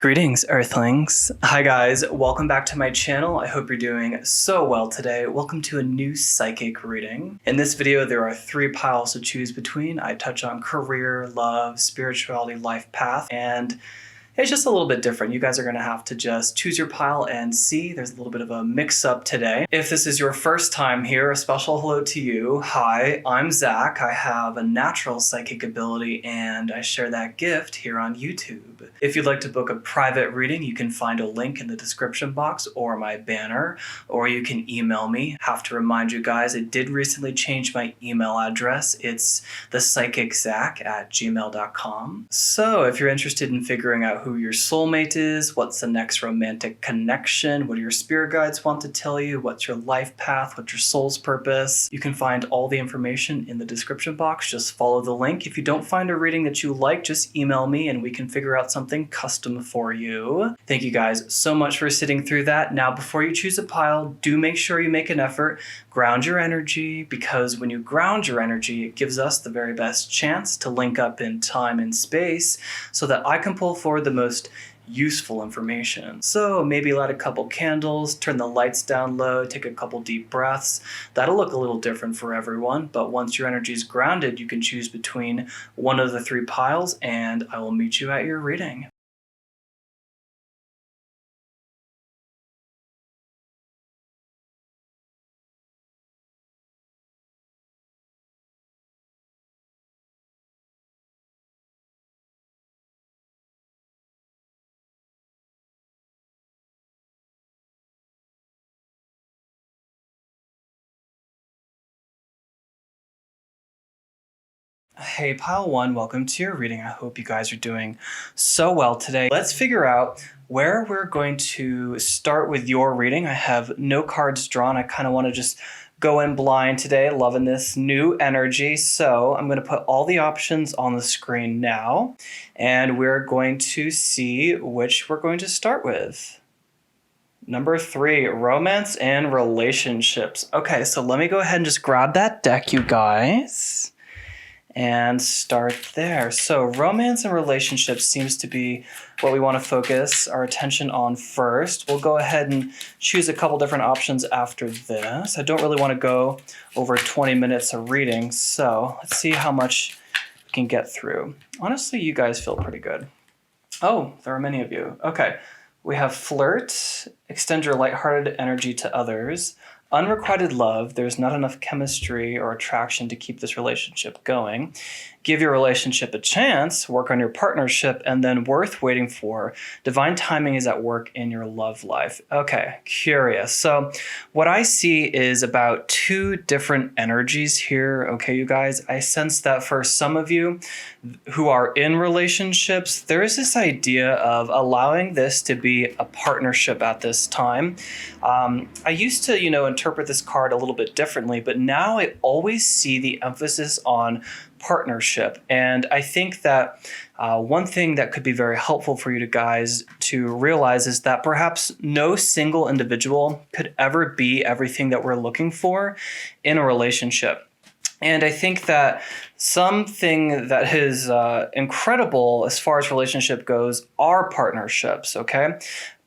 Greetings, Earthlings. Hi guys, welcome back to my channel. I hope you're doing so well today. Welcome to a new psychic reading. In this video, there are 3 piles to choose between. I touch on career, love, spirituality, life path, and it's just a little bit different. You guys are gonna have to just choose your pile and see. There's a little bit of a mix-up today. If this is your first time here, a special hello to you. Hi, I'm Zach. I have a natural psychic ability and I share that gift here on YouTube. If you'd like to book a private reading, you can find a link in the description box or my banner, or you can email me. Have to remind you guys, I did recently change my email address. It's thepsychiczac@gmail.com. So if you're interested in figuring out who your soulmate is, what's the next romantic connection, what do your spirit guides want to tell you, what's your life path, what's your soul's purpose, you can find all the information in the description box. Just follow the link. If you don't find a reading that you like, just email me and we can figure out something custom for you. Thank you guys so much for sitting through that. Now, before you choose a pile, do make sure you make an effort, ground your energy, because when you ground your energy, it gives us the very best chance to link up in time and space so that I can pull forward the most useful information. So maybe light a couple candles, turn the lights down low, take a couple deep breaths. That'll look a little different for everyone, but once your energy is grounded, you can choose between one of the 3 piles and I will meet you at your reading. Hey, pile 1, welcome to your reading. I hope you guys are doing so well today. Let's figure out where we're going to start with your reading. I have no cards drawn. I kind of want to just go in blind today, loving this new energy. So I'm going to put all the options on the screen now, and we're going to see which we're going to start with. Number 3, romance and relationships. Okay, so let me go ahead and just grab that deck, you guys, and start there. So romance and relationships seems to be what we want to focus our attention on first. We'll go ahead and choose a couple different options after this. I don't really want to go over 20 minutes of reading, so let's see how much we can get through. Honestly, you guys feel pretty good. Oh, there are many of you. Okay, we have flirt, extend your lighthearted energy to others. Unrequited love, there's not enough chemistry or attraction to keep this relationship going. Give your relationship a chance, work on your partnership, and then worth waiting for. Divine timing is at work in your love life. Okay, curious. So what I see is about 2 different energies here. Okay, you guys, I sense that for some of you who are in relationships, there is this idea of allowing this to be a partnership at this time. I used to, interpret this card a little bit differently, but now I always see the emphasis on partnership. And I think that one thing that could be very helpful for you guys to realize is that perhaps no single individual could ever be everything that we're looking for in a relationship. And I think that something that is incredible as far as relationship goes are partnerships, okay?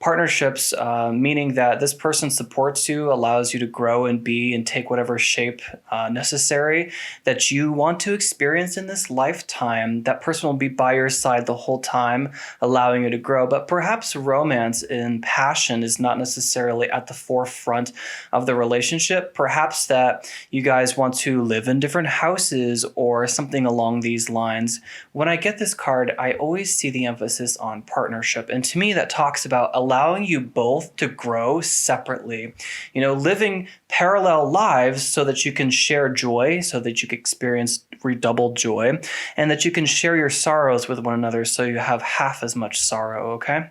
Partnerships, meaning that this person supports you, allows you to grow and be and take whatever shape necessary that you want to experience in this lifetime. That person will be by your side the whole time, allowing you to grow. But perhaps romance and passion is not necessarily at the forefront of the relationship. Perhaps that you guys want to live in different houses or something along these lines. When I get this card, I always see the emphasis on partnership. And to me, that talks about allowing you both to grow separately, living parallel lives so that you can share joy, so that you can experience redoubled joy, and that you can share your sorrows with one another so you have half as much sorrow, okay?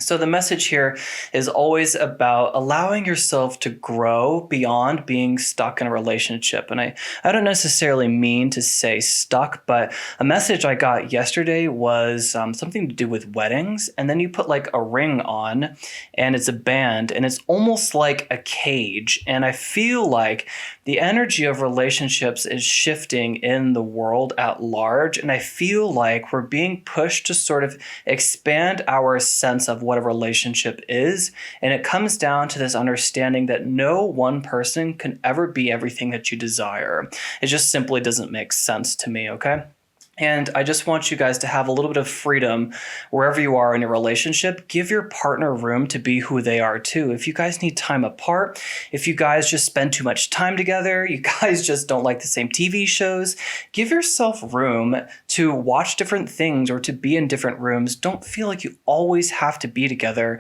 So the message here is always about allowing yourself to grow beyond being stuck in a relationship. And I don't necessarily mean to say stuck, but a message I got yesterday was something to do with weddings. And then you put like a ring on and it's a band and it's almost like a cage. And I feel like the energy of relationships is shifting in the world at large. And I feel like we're being pushed to sort of expand our sense of what a relationship is. And it comes down to this understanding that no one person can ever be everything that you desire. It just simply doesn't make sense to me, okay? And I just want you guys to have a little bit of freedom wherever you are in your relationship. Give your partner room to be who they are too. If you guys need time apart, if you guys just spend too much time together, you guys just don't like the same TV shows, give yourself room to watch different things or to be in different rooms. Don't feel like you always have to be together.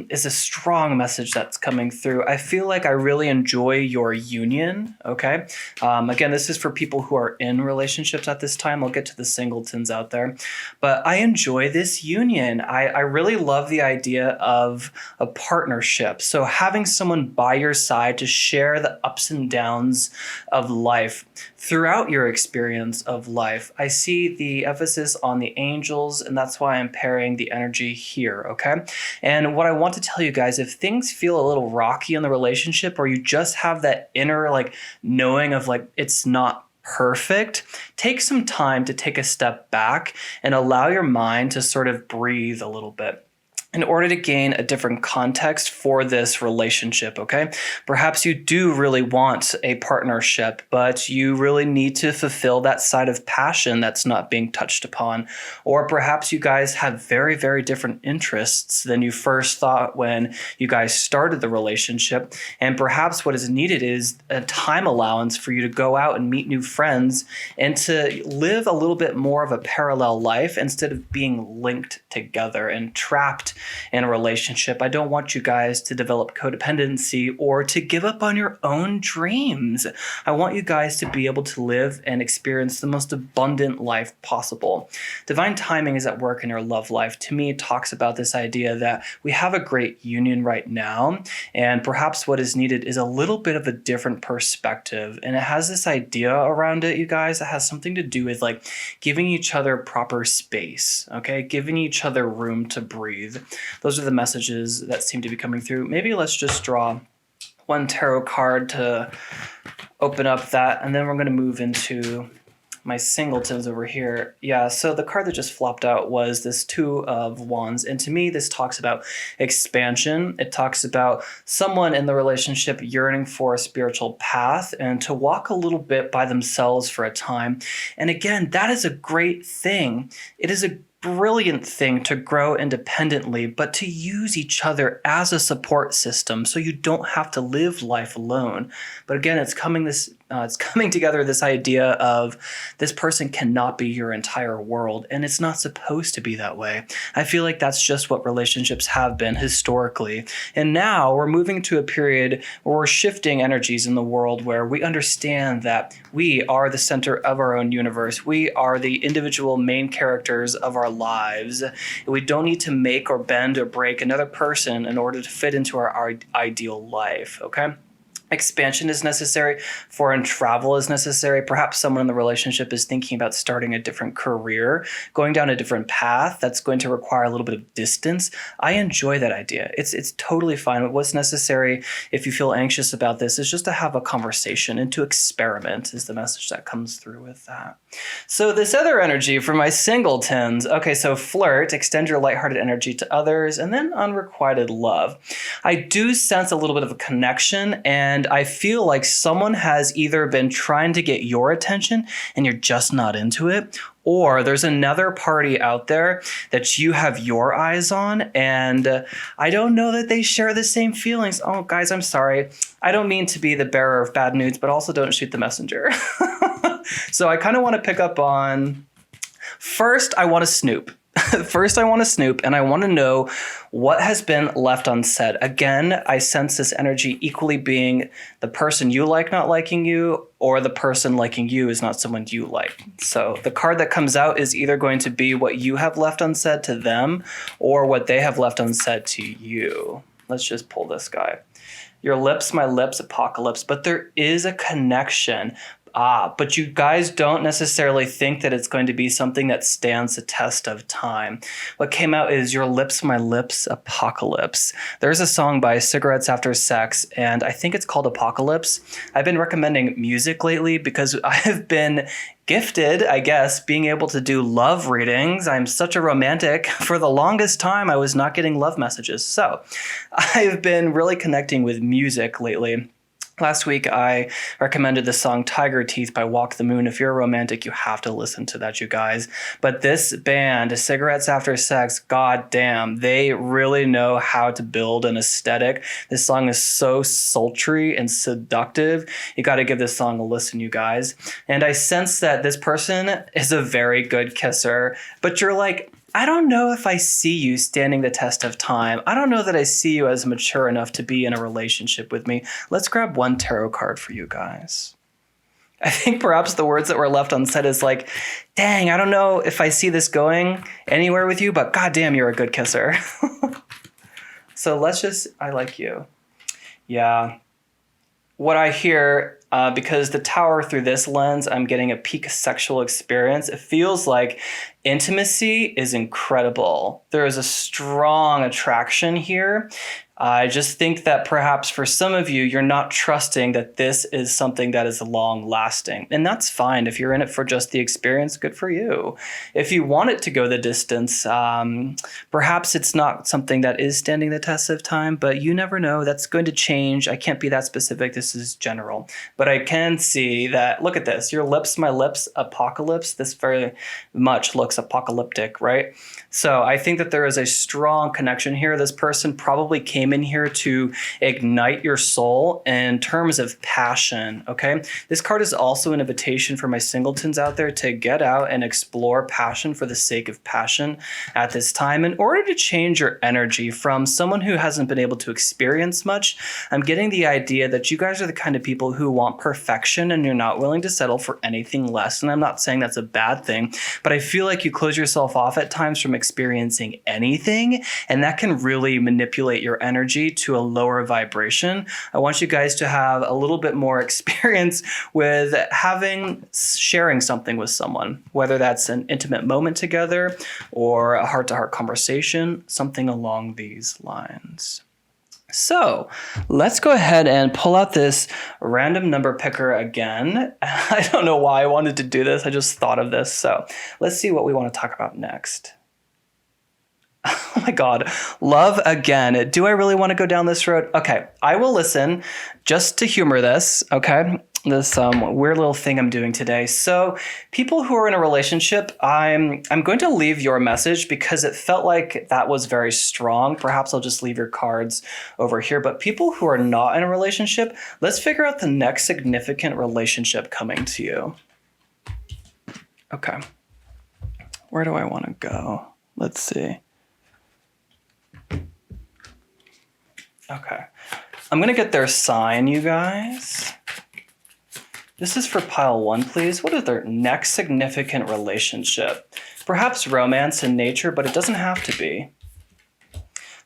Is a strong message that's coming through. I feel like I really enjoy your union, okay? Again, this is for people who are in relationships at this time. I'll get to the singletons out there. But I enjoy this union. I really love the idea of a partnership. So having someone by your side to share the ups and downs of life throughout your experience of life. I see the emphasis on the angels, and that's why I'm pairing the energy here, okay? And what I want to tell you guys, if things feel a little rocky in the relationship, or you just have that inner like knowing of like it's not perfect, take some time to take a step back and allow your mind to sort of breathe a little bit in order to gain a different context for this relationship, okay? Perhaps you do really want a partnership, but you really need to fulfill that side of passion that's not being touched upon. Or perhaps you guys have very, very different interests than you first thought when you guys started the relationship. And perhaps what is needed is a time allowance for you to go out and meet new friends and to live a little bit more of a parallel life instead of being linked together and trapped in a relationship. I don't want you guys to develop codependency or to give up on your own dreams. I want you guys to be able to live and experience the most abundant life possible. Divine timing is at work in your love life. To me, it talks about this idea that we have a great union right now, and perhaps what is needed is a little bit of a different perspective. And it has this idea around it, you guys, that has something to do with like giving each other proper space, okay? Giving each other room to breathe. Those are the messages that seem to be coming through. Maybe let's just draw one tarot card to open up that, and then we're going to move into my singletons over here. Yeah, so the card that just flopped out was this Two of Wands. And to me, this talks about expansion. It talks about someone in the relationship yearning for a spiritual path and to walk a little bit by themselves for a time. And again, that is a great thing. It is a brilliant thing to grow independently, but to use each other as a support system so you don't have to live life alone. But again, it's coming together, this idea of this person cannot be your entire world, and it's not supposed to be that way. I feel like that's just what relationships have been historically. And now we're moving to a period where we're shifting energies in the world where we understand that we are the center of our own universe. We are the individual main characters of our lives. We don't need to make or bend or break another person in order to fit into our ideal life, okay? Expansion is necessary, foreign travel is necessary. Perhaps someone in the relationship is thinking about starting a different career, going down a different path that's going to require a little bit of distance. I enjoy that idea. It's totally fine. What's necessary if you feel anxious about this is just to have a conversation and to experiment is the message that comes through with that. So this other energy for my singletons. Okay, so flirt, extend your lighthearted energy to others, and then unrequited love. I do sense a little bit of a connection, and I feel like someone has either been trying to get your attention and you're just not into it, or there's another party out there that you have your eyes on, and I don't know that they share the same feelings. Oh, guys, I'm sorry. I don't mean to be the bearer of bad news, but also don't shoot the messenger. So I kind of want to pick up on, first, I want to snoop. First, I want to snoop and I want to know what has been left unsaid. Again, I sense this energy equally being the person you like not liking you, or the person liking you is not someone you like. So the card that comes out is either going to be what you have left unsaid to them or what they have left unsaid to you. Let's just pull this guy. Your lips, my lips, apocalypse. But there is a connection. But you guys don't necessarily think that it's going to be something that stands the test of time. What came out is Your Lips, My Lips, Apocalypse. There's a song by Cigarettes After Sex, and I think it's called Apocalypse. I've been recommending music lately because I've been gifted, I guess, being able to do love readings. I'm such a romantic. For the longest time, I was not getting love messages. So I've been really connecting with music lately. Last week, I recommended the song Tiger Teeth by Walk the Moon. If you're a romantic, you have to listen to that, you guys. But this band, Cigarettes After Sex, goddamn, they really know how to build an aesthetic. This song is so sultry and seductive. You got to give this song a listen, you guys. And I sense that this person is a very good kisser, but you're like, I don't know if I see you standing the test of time. I don't know that I see you as mature enough to be in a relationship with me. Let's grab one tarot card for you guys. I think perhaps the words that were left unsaid is like, dang, I don't know if I see this going anywhere with you, but goddamn, you're a good kisser. So I like you. Yeah. What I hear, because the tower through this lens, I'm getting a peak sexual experience. It feels like intimacy is incredible. There is a strong attraction here. I just think that perhaps for some of you, you're not trusting that this is something that is long lasting. And that's fine. If you're in it for just the experience, good for you. If you want it to go the distance, perhaps it's not something that is standing the test of time, but you never know. That's going to change. I can't be that specific. This is general. But I can see that, look at this. Your lips, my lips, apocalypse. This very much looks apocalyptic, right? So I think that there is a strong connection here. This person probably came in here to ignite your soul in terms of passion, okay? This card is also an invitation for my singletons out there to get out and explore passion for the sake of passion at this time in order to change your energy from someone who hasn't been able to experience much. I'm getting the idea that you guys are the kind of people who want perfection and you're not willing to settle for anything less. And I'm not saying that's a bad thing, but I feel like you close yourself off at times from experiencing anything, and that can really manipulate your energy to a lower vibration. I want you guys to have a little bit more experience with sharing something with someone, whether that's an intimate moment together or a heart-to-heart conversation, something along these lines. So let's go ahead and pull out this random number picker again. I don't know why I wanted to do this. I just thought of this. So let's see what we want to talk about next. Oh my God, love again. Do I really want to go down this road? Okay, I will listen just to humor this, okay? This weird little thing I'm doing today. So people who are in a relationship, I'm going to leave your message because it felt like that was very strong. Perhaps I'll just leave your cards over here. But people who are not in a relationship, let's figure out the next significant relationship coming to you. Okay. Where do I want to go? Let's see. Okay. I'm going to get their sign, you guys. This is for pile 1, please. What is their next significant relationship? Perhaps romance in nature, but it doesn't have to be.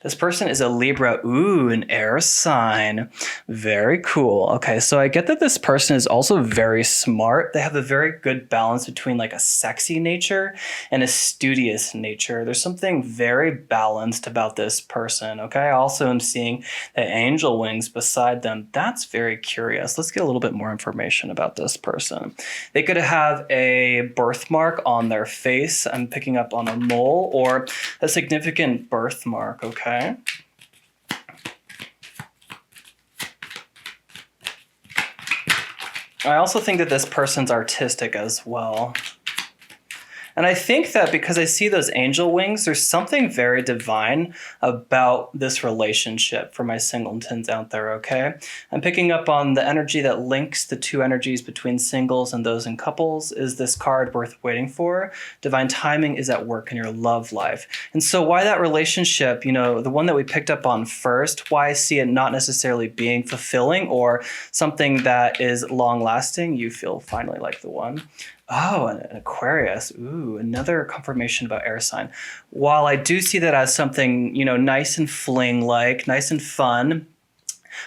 This person is a Libra. Ooh, an air sign. Very cool. Okay, so I get that this person is also very smart. They have a very good balance between like a sexy nature and a studious nature. There's something very balanced about this person, okay? I also am seeing the angel wings beside them. That's very curious. Let's get a little bit more information about this person. They could have a birthmark on their face. I'm picking up on a mole or a significant birthmark, okay? I also think that this person's artistic as well. And I think that because I see those angel wings, there's something very divine about this relationship for my singletons out there, okay? I'm picking up on the energy that links the two energies between singles and those in couples. Is this card worth waiting for? Divine timing is at work in your love life. And so why that relationship, the one that we picked up on first, why I see it not necessarily being fulfilling or something that is long lasting, you feel finally like the one. Oh, an Aquarius. Ooh, another confirmation about air sign. While I do see that as something, nice and fling-like, nice and fun,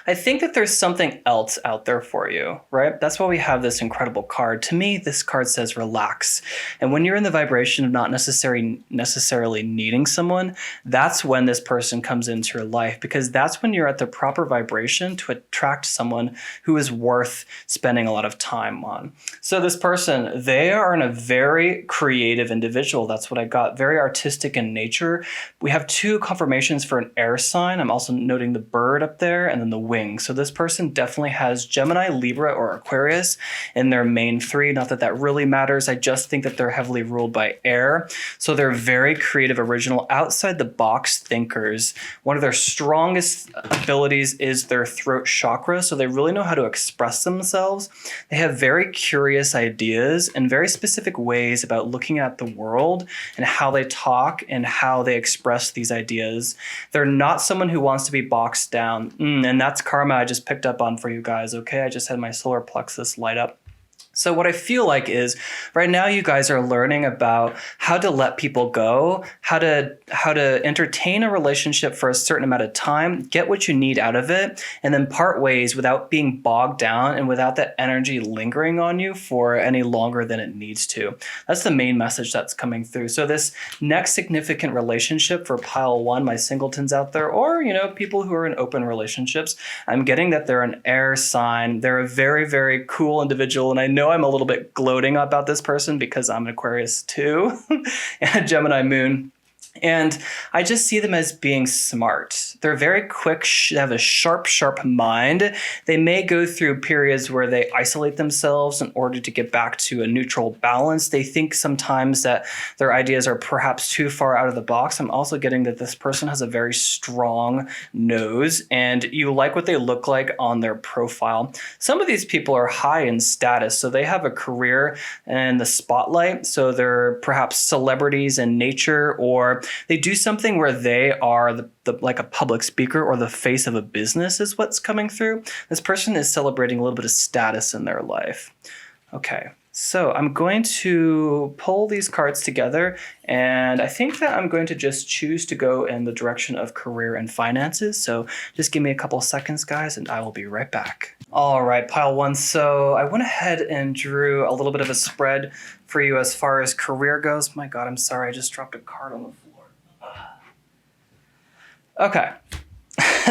I think that there's something else out there for you, right? That's why we have this incredible card. To me, this card says relax. And when you're in the vibration of not necessarily needing someone, that's when this person comes into your life, because that's when you're at the proper vibration to attract someone who is worth spending a lot of time on. So this person, they are a very creative individual. That's what I got. Very artistic in nature. We have two confirmations for an air sign. I'm also noting the bird up there and then the wing. So this person definitely has Gemini, Libra, or Aquarius in their main three. Not that that really matters. I just think that they're heavily ruled by air. So they're very creative, original, outside the box thinkers. One of their strongest abilities is their throat chakra. So they really know how to express themselves. They have very curious ideas and very specific ways about looking at the world and how they talk and how they express these ideas. They're not someone who wants to be boxed down. And that's karma I just picked up on for you guys, okay? I just had my solar plexus light up. So what I feel like is right now you guys are learning about how to let people go, how to entertain a relationship for a certain amount of time, get what you need out of it, and then part ways without being bogged down and without that energy lingering on you for any longer than it needs to. That's the main message that's coming through. So this next significant relationship for pile one, my singletons out there, or people who are in open relationships, I'm getting that they're an air sign. They're a very, very cool individual, and I know I'm a little bit gloating about this person because I'm an Aquarius too, and a Gemini moon. And I just see them as being smart. They're very quick, they have a sharp mind. They may go through periods where they isolate themselves in order to get back to a neutral balance. They think sometimes that their ideas are perhaps too far out of the box. I'm also getting that this person has a very strong nose and you like what they look like on their profile. Some of these people are high in status, so they have a career in the spotlight. So they're perhaps celebrities in nature, or they do something where they are like a public speaker or the face of a business is what's coming through. This person is celebrating a little bit of status in their life. Okay, so I'm going to pull these cards together, and I think that I'm going to just choose to go in the direction of career and finances. So just give me a couple seconds, guys, and I will be right back. All right, pile one. So I went ahead and drew a little bit of a spread for you as far as career goes. My God, I'm sorry, I just dropped a card on the floor. Okay.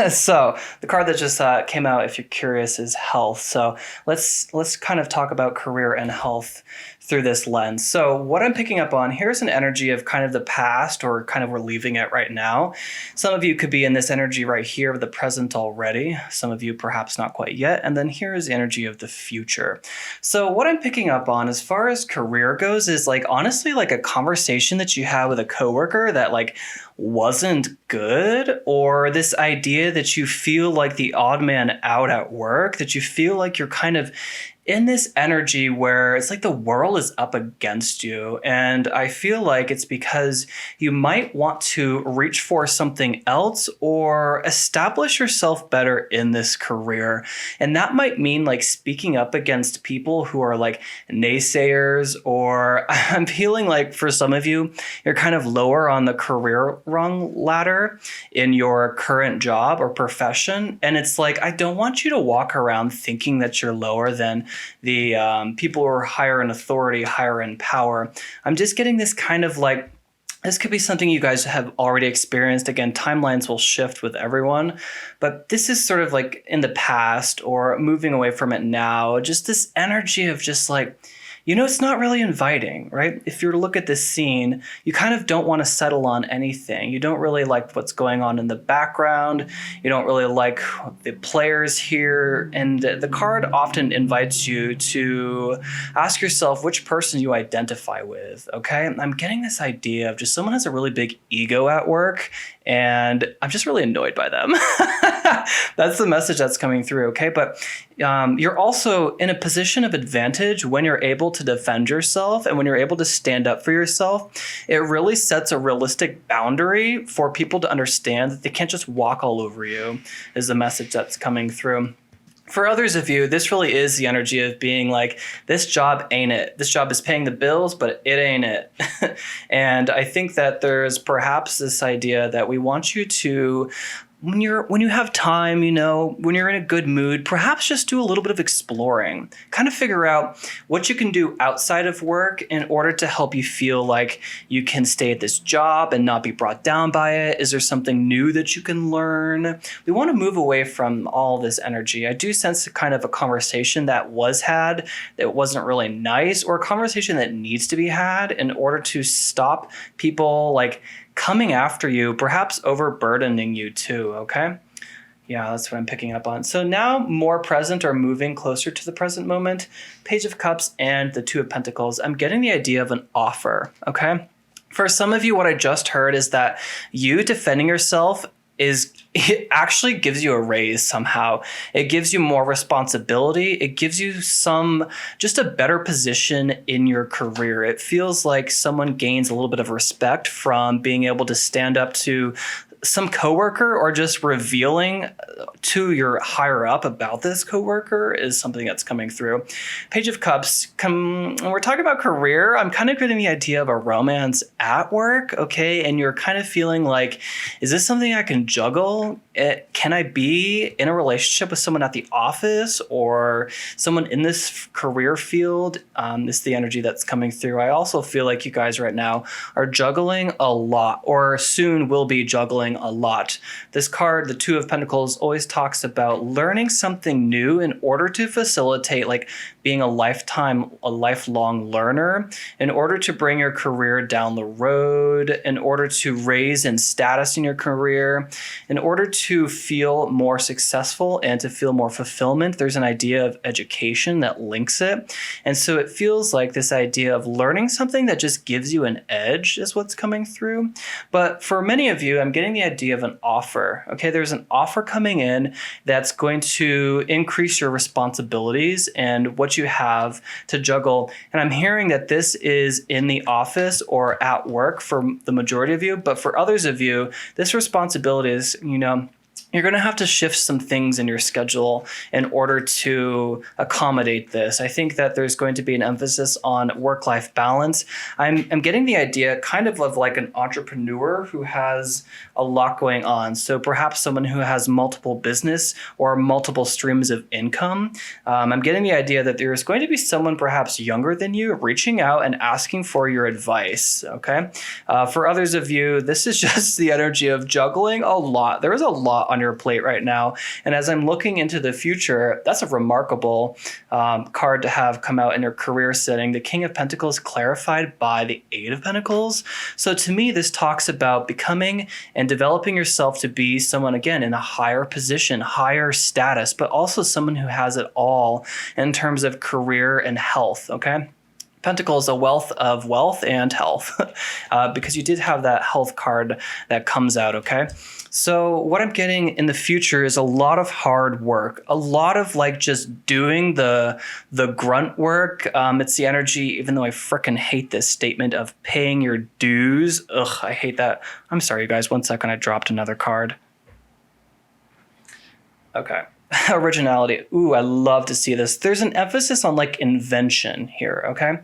So the card that just came out, if you're curious, is health. So let's kind of talk about career and health through this lens. So what I'm picking up on, here's an energy of kind of the past, or kind of we're leaving it right now. Some of you could be in this energy right here of the present already. Some of you perhaps not quite yet. And then here's the energy of the future. So what I'm picking up on as far as career goes is honestly a conversation that you have with a coworker that wasn't good, or this idea that you feel like the odd man out at work, that you feel like you're kind of in this energy where it's like the world is up against you. And I feel like it's because you might want to reach for something else or establish yourself better in this career. And that might mean speaking up against people who are naysayers, or I'm feeling like for some of you, you're kind of lower on the career rung ladder in your current job or profession. And it's I don't want you to walk around thinking that you're lower than the people who are higher in authority, higher in power. I'm just getting this kind of this could be something you guys have already experienced. Again, timelines will shift with everyone, but this is sort of in the past or moving away from it now. Just this energy of just it's not really inviting, right? If you were to look at this scene, you kind of don't want to settle on anything. You don't really like what's going on in the background. You don't really like the players here. And the card often invites you to ask yourself which person you identify with, okay? I'm getting this idea of just someone has a really big ego at work, and I'm just really annoyed by them. That's the message that's coming through, okay? But you're also in a position of advantage when you're able to defend yourself and when you're able to stand up for yourself. It really sets a realistic boundary for people to understand that they can't just walk all over you, is the message that's coming through. For others of you, this really is the energy of being like, this job ain't it. This job is paying the bills, but it ain't it. And I think that there's perhaps this idea that we want you to, when you have time, when you're in a good mood, perhaps just do a little bit of exploring. Kind of figure out what you can do outside of work in order to help you feel like you can stay at this job and not be brought down by it. Is there something new that you can learn? We want to move away from all this energy. I do sense kind of a conversation that was had that wasn't really nice, or a conversation that needs to be had in order to stop people like coming after you, perhaps overburdening you too, okay? Yeah, that's what I'm picking up on. So now more present, or moving closer to the present moment, Page of Cups and the Two of Pentacles. I'm getting the idea of an offer, okay? For some of you, what I just heard is that you defending yourself it actually gives you a raise somehow. It gives you more responsibility. It gives you just a better position in your career. It feels like someone gains a little bit of respect from being able to stand up to some coworker, or just revealing to your higher up about this coworker is something that's coming through. Page of Cups, when we're talking about career, I'm kind of getting the idea of a romance at work, okay? And you're kind of feeling like, is this something I can juggle? Can I be in a relationship with someone at the office or someone in this career field? This is the energy that's coming through. I also feel like you guys right now are juggling a lot, or soon will be juggling a lot. This card, the Two of Pentacles, always talks about learning something new in order to facilitate like being a lifelong learner, in order to bring your career down the road, in order to raise in status in your career, in order to feel more successful and to feel more fulfillment. There's an idea of education that links it. And so it feels like this idea of learning something that just gives you an edge is what's coming through. But for many of you, I'm getting the idea of an offer. Okay, there's an offer coming in that's going to increase your responsibilities and what you have to juggle. And I'm hearing that this is in the office or at work for the majority of you, but for others of you, this responsibility is, you're going to have to shift some things in your schedule in order to accommodate this. I think that there's going to be an emphasis on work-life balance. I'm getting the idea kind of like an entrepreneur who has a lot going on. So perhaps someone who has multiple business or multiple streams of income. I'm getting the idea that there's going to be someone perhaps younger than you reaching out and asking for your advice, okay? For others of you, this is just the energy of juggling a lot. There is a lot on your plate right now. And as I'm looking into the future, that's a remarkable card to have come out in your career setting. The King of Pentacles clarified by the Eight of Pentacles. So to me, this talks about becoming and developing yourself to be someone, again, in a higher position, higher status, but also someone who has it all in terms of career and health, okay? Pentacles, a wealth of wealth and health, because you did have that health card that comes out, okay? So what I'm getting in the future is a lot of hard work, a lot of like just doing the grunt work. It's the energy, even though I frickin' hate this statement of paying your dues. Ugh, I hate that. I'm sorry, you guys. 1 second, I dropped another card. Okay. Originality. Ooh, I love to see this. There's an emphasis on like invention here, okay?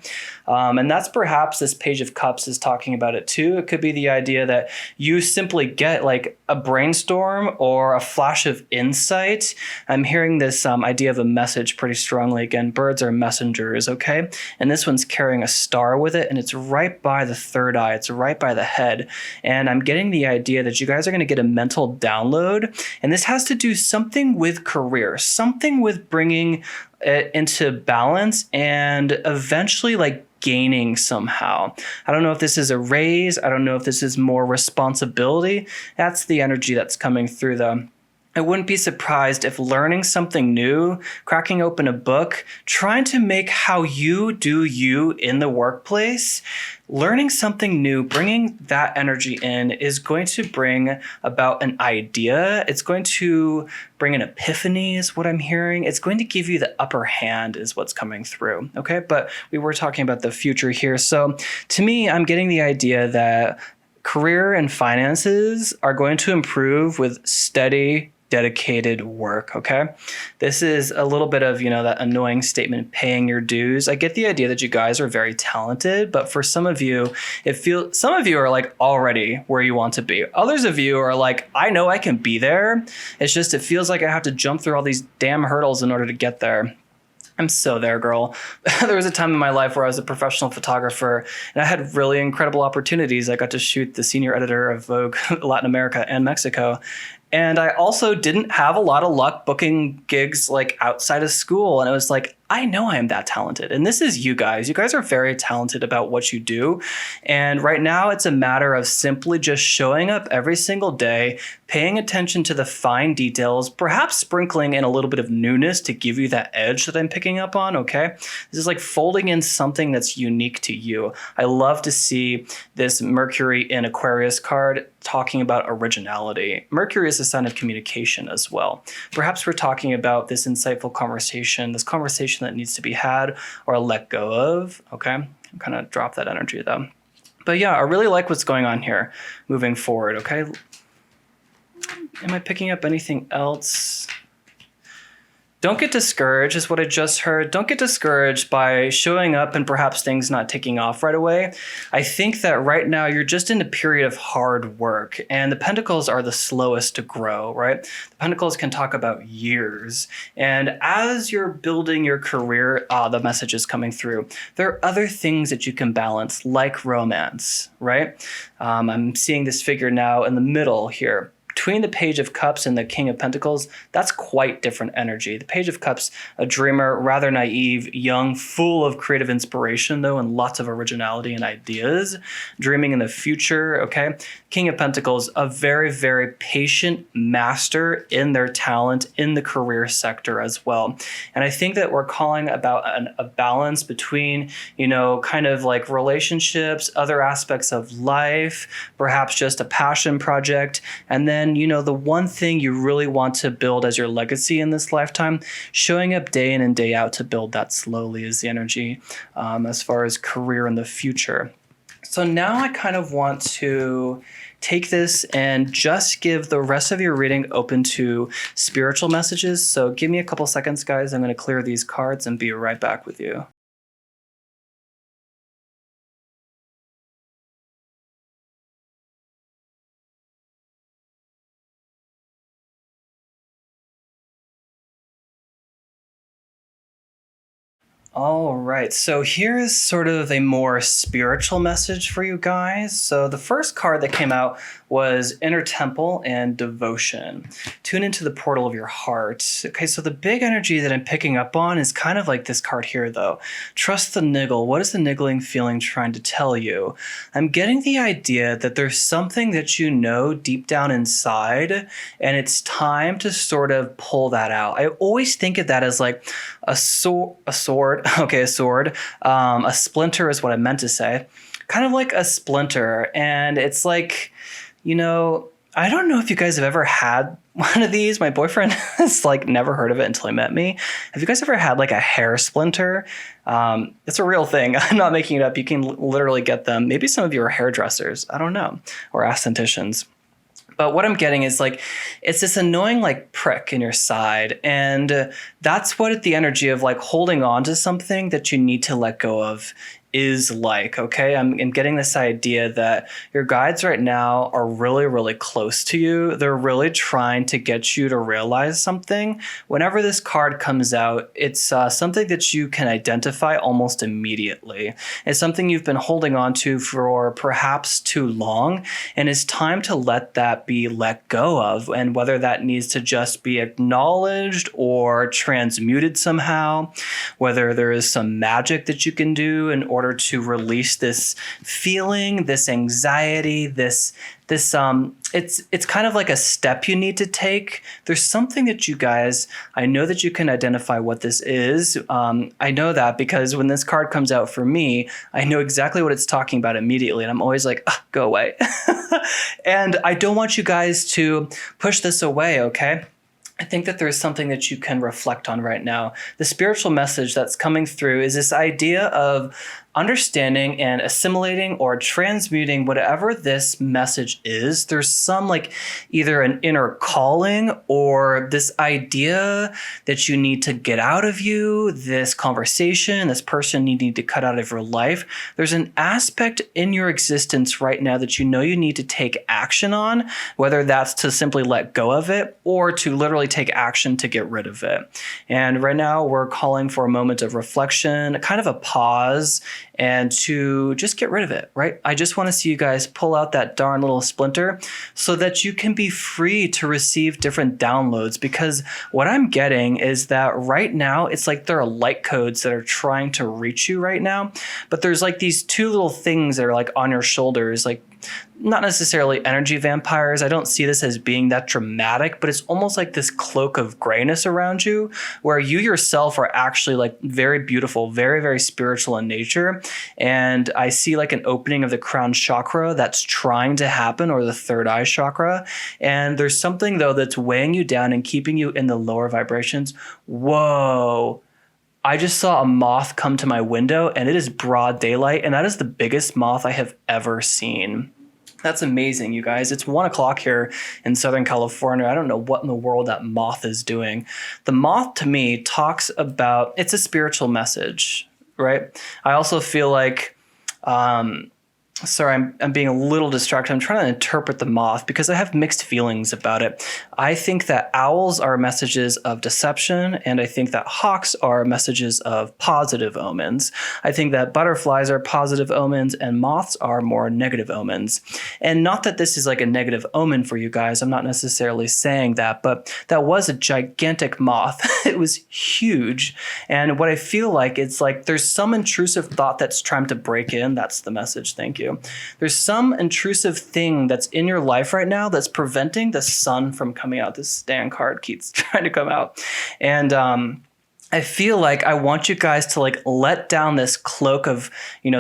And that's perhaps this Page of Cups is talking about it too. It could be the idea that you simply get like a brainstorm or a flash of insight. I'm hearing this idea of a message pretty strongly. Again, birds are messengers, okay? And this one's carrying a star with it, and it's right by the third eye. It's right by the head. And I'm getting the idea that you guys are going to get a mental download, and this has to do something with career career, something with bringing it into balance and eventually like gaining somehow. I don't know if this is a raise. I don't know if this is more responsibility. That's the energy that's coming through though. I wouldn't be surprised if learning something new, cracking open a book, trying to make how you do you in the workplace, learning something new, bringing that energy in is going to bring about an idea. It's going to bring an epiphany is what I'm hearing. It's going to give you the upper hand is what's coming through. Okay, but we were talking about the future here. So to me, I'm getting the idea that career and finances are going to improve with steady, dedicated work, okay? This is a little bit of, that annoying statement, paying your dues. I get the idea that you guys are very talented, but for some of you, some of you are like already where you want to be. Others of you are like, I know I can be there. It's just, it feels like I have to jump through all these damn hurdles in order to get there. I'm so there, girl. There was a time in my life where I was a professional photographer and I had really incredible opportunities. I got to shoot the senior editor of Vogue Latin America and Mexico. And I also didn't have a lot of luck booking gigs like outside of school. And it was like, I know I am that talented. And this is you guys. You guys are very talented about what you do. And right now it's a matter of simply just showing up every single day, paying attention to the fine details, perhaps sprinkling in a little bit of newness to give you that edge that I'm picking up on, okay? This is like folding in something that's unique to you. I love to see this Mercury in Aquarius card talking about originality. Mercury is a sign of communication as well. Perhaps we're talking about this insightful conversation, this conversation that needs to be had or let go of, okay? I'm kind of drop that energy though. But yeah, I really like what's going on here moving forward, okay? Am I picking up anything else? Don't get discouraged is what I just heard. Don't get discouraged by showing up and perhaps things not taking off right away. I think that right now you're just in a period of hard work and the pentacles are the slowest to grow, right? The pentacles can talk about years. And as you're building your career, the message is coming through. There are other things that you can balance like romance, right? I'm seeing this figure now in the middle here. Between the Page of Cups and the King of Pentacles, that's quite different energy. The Page of Cups, a dreamer, rather naive, young, full of creative inspiration, though, and lots of originality and ideas, dreaming in the future, okay? King of Pentacles, a very, very patient master in their talent in the career sector as well. And I think that we're calling about a balance between, kind of like relationships, other aspects of life, perhaps just a passion project, and then the one thing you really want to build as your legacy in this lifetime, showing up day in and day out to build that slowly is the energy as far as career in the future. So now I kind of want to take this and just give the rest of your reading open to spiritual messages. So give me a couple seconds, guys. I'm going to clear these cards and be right back with you. All right, so here is sort of a more spiritual message for you guys. So the first card that came out was Inner Temple and Devotion. Tune into the portal of your heart. Okay, so the big energy that I'm picking up on is kind of like this card here, though. Trust the niggle. What is the niggling feeling trying to tell you? I'm getting the idea that there's something that you know deep down inside, and it's time to sort of pull that out. I always think of that as like a sword. Okay, a sword. A splinter is what I meant to say. Kind of like a splinter. And it's like, I don't know if you guys have ever had one of these. My boyfriend has never heard of it until he met me. Have you guys ever had a hair splinter? It's a real thing. I'm not making it up. You can literally get them. Maybe some of you are hairdressers. I don't know. Or estheticians. But what I'm getting is it's this annoying prick in your side. And that's what the energy of holding on to something that you need to let go of is like, okay? I'm getting this idea that your guides right now are really, really close to you. They're really trying to get you to realize something. Whenever this card comes out, it's something that you can identify almost immediately. It's something you've been holding on to for perhaps too long, and it's time to let that be let go of. And whether that needs to just be acknowledged or transmuted somehow, whether there is some magic that you can do in order to release this feeling, this anxiety, this it's kind of like a step you need to take. There's something that you guys, I know that you can identify what this is. I know that because when this card comes out for me, I know exactly what it's talking about immediately. And I'm always like, go away. And I don't want you guys to push this away, okay? I think that there's something that you can reflect on right now. The spiritual message that's coming through is this idea of understanding and assimilating or transmuting whatever this message is. There's some like either an inner calling or this idea that you need to get out of you, this conversation, this person you need to cut out of your life. There's an aspect in your existence right now that you know you need to take action on, whether that's to simply let go of it or to literally take action to get rid of it. And right now we're calling for a moment of reflection, kind of a pause, and to just get rid of it, right? I just want to see you guys pull out that darn little splinter so that you can be free to receive different downloads, because what I'm getting is that right now, it's like there are light codes that are trying to reach you right now, but there's like these two little things that are like on your shoulders, like not necessarily energy vampires. I don't see this as being that dramatic, but it's almost like this cloak of grayness around you where you yourself are actually like very beautiful, very, very spiritual in nature. And I see like an opening of the crown chakra that's trying to happen, or the third eye chakra. And there's something though that's weighing you down and keeping you in the lower vibrations. Whoa. I just saw a moth come to my window and it is broad daylight, and that is the biggest moth I have ever seen. That's amazing, you guys. It's 1 o'clock here in Southern California. I don't know what in the world that moth is doing. The moth to me talks about, it's a spiritual message, right? I also feel like, sorry, I'm being a little distracted. I'm trying to interpret the moth because I have mixed feelings about it. I think that owls are messages of deception, and I think that hawks are messages of positive omens. I think that butterflies are positive omens and moths are more negative omens. And not that this is like a negative omen for you guys. I'm not necessarily saying that, but that was a gigantic moth. It was huge. And what I feel like, it's like there's some intrusive thought that's trying to break in. That's the message. Thank you. There's some intrusive thing that's in your life right now that's preventing the sun from coming out. This damn card keeps trying to come out. And I feel like I want you guys to like let down this cloak of,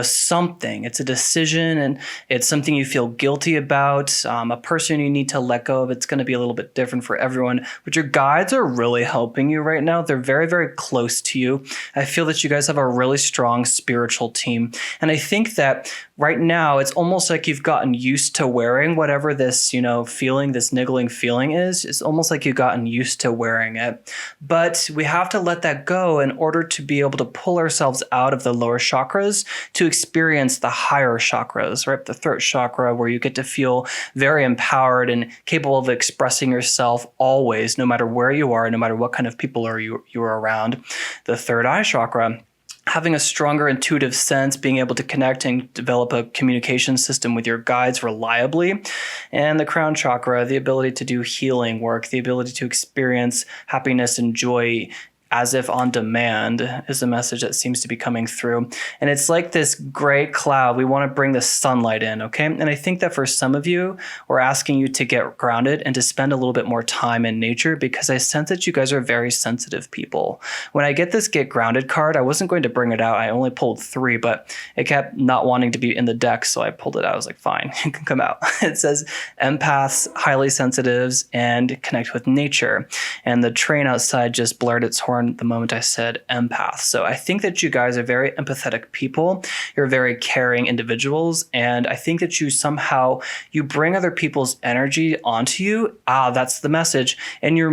something. It's a decision and it's something you feel guilty about, a person you need to let go of. It's going to be a little bit different for everyone, but your guides are really helping you right now. They're very, very close to you. I feel that you guys have a really strong spiritual team. And I think that right now it's almost like you've gotten used to wearing whatever this, feeling, this niggling feeling is. It's almost like you've gotten used to wearing it, but we have to let that go in order to be able to pull ourselves out of the lower chakras to experience the higher chakras, right? The throat chakra, where you get to feel very empowered and capable of expressing yourself always, no matter where you are, no matter what kind of people you're around. The third eye chakra, having a stronger intuitive sense, being able to connect and develop a communication system with your guides reliably. And the crown chakra, the ability to do healing work, the ability to experience happiness and joy as if on demand is the message that seems to be coming through. And it's like this gray cloud. We want to bring the sunlight in, okay? And I think that for some of you, we're asking you to get grounded and to spend a little bit more time in nature, because I sense that you guys are very sensitive people. When I get this get grounded card, I wasn't going to bring it out. I only pulled 3, but it kept not wanting to be in the deck, so I pulled it out. I was like, fine, it can come out. It says empaths, highly sensitives, and connect with nature. And the train outside just blared its horn the moment I said empath. So I think that you guys are very empathetic people. You're very caring individuals. And I think that you bring other people's energy onto you. That's the message. And you're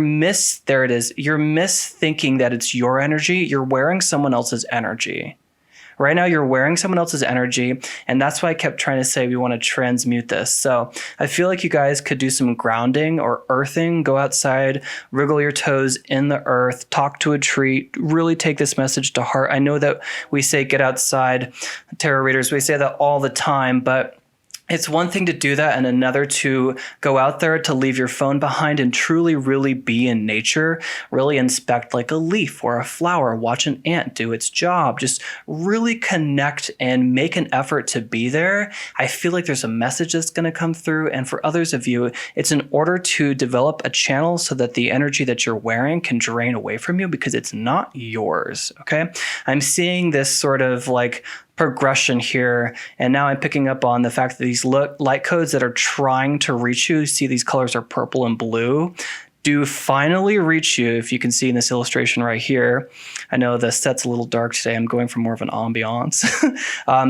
thinking that it's your energy. You're wearing someone else's energy. Right now you're wearing someone else's energy, and that's why I kept trying to say we want to transmute this. So I feel like you guys could do some grounding or earthing, go outside, wriggle your toes in the earth, talk to a tree, really take this message to heart. I know that we say get outside, tarot readers, we say that all the time, but it's one thing to do that and another to go out there, to leave your phone behind and truly, really be in nature, really inspect like a leaf or a flower, watch an ant do its job, just really connect and make an effort to be there. I feel like there's a message that's going to come through. And for others of you, it's in order to develop a channel so that the energy that you're wearing can drain away from you because it's not yours. Okay. I'm seeing this sort of like progression here, and now I'm picking up on the fact that these light codes that are trying to reach you, see these colors are purple and blue, do finally reach you. If you can see in this illustration right here, I know the set's a little dark today. I'm going for more of an ambiance.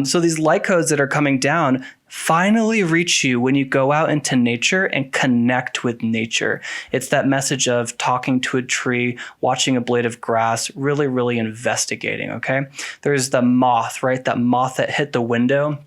So these light codes that are coming down finally reach you when you go out into nature and connect with nature. It's that message of talking to a tree, watching a blade of grass, really, really investigating, okay? There's the moth, right? That moth that hit the window.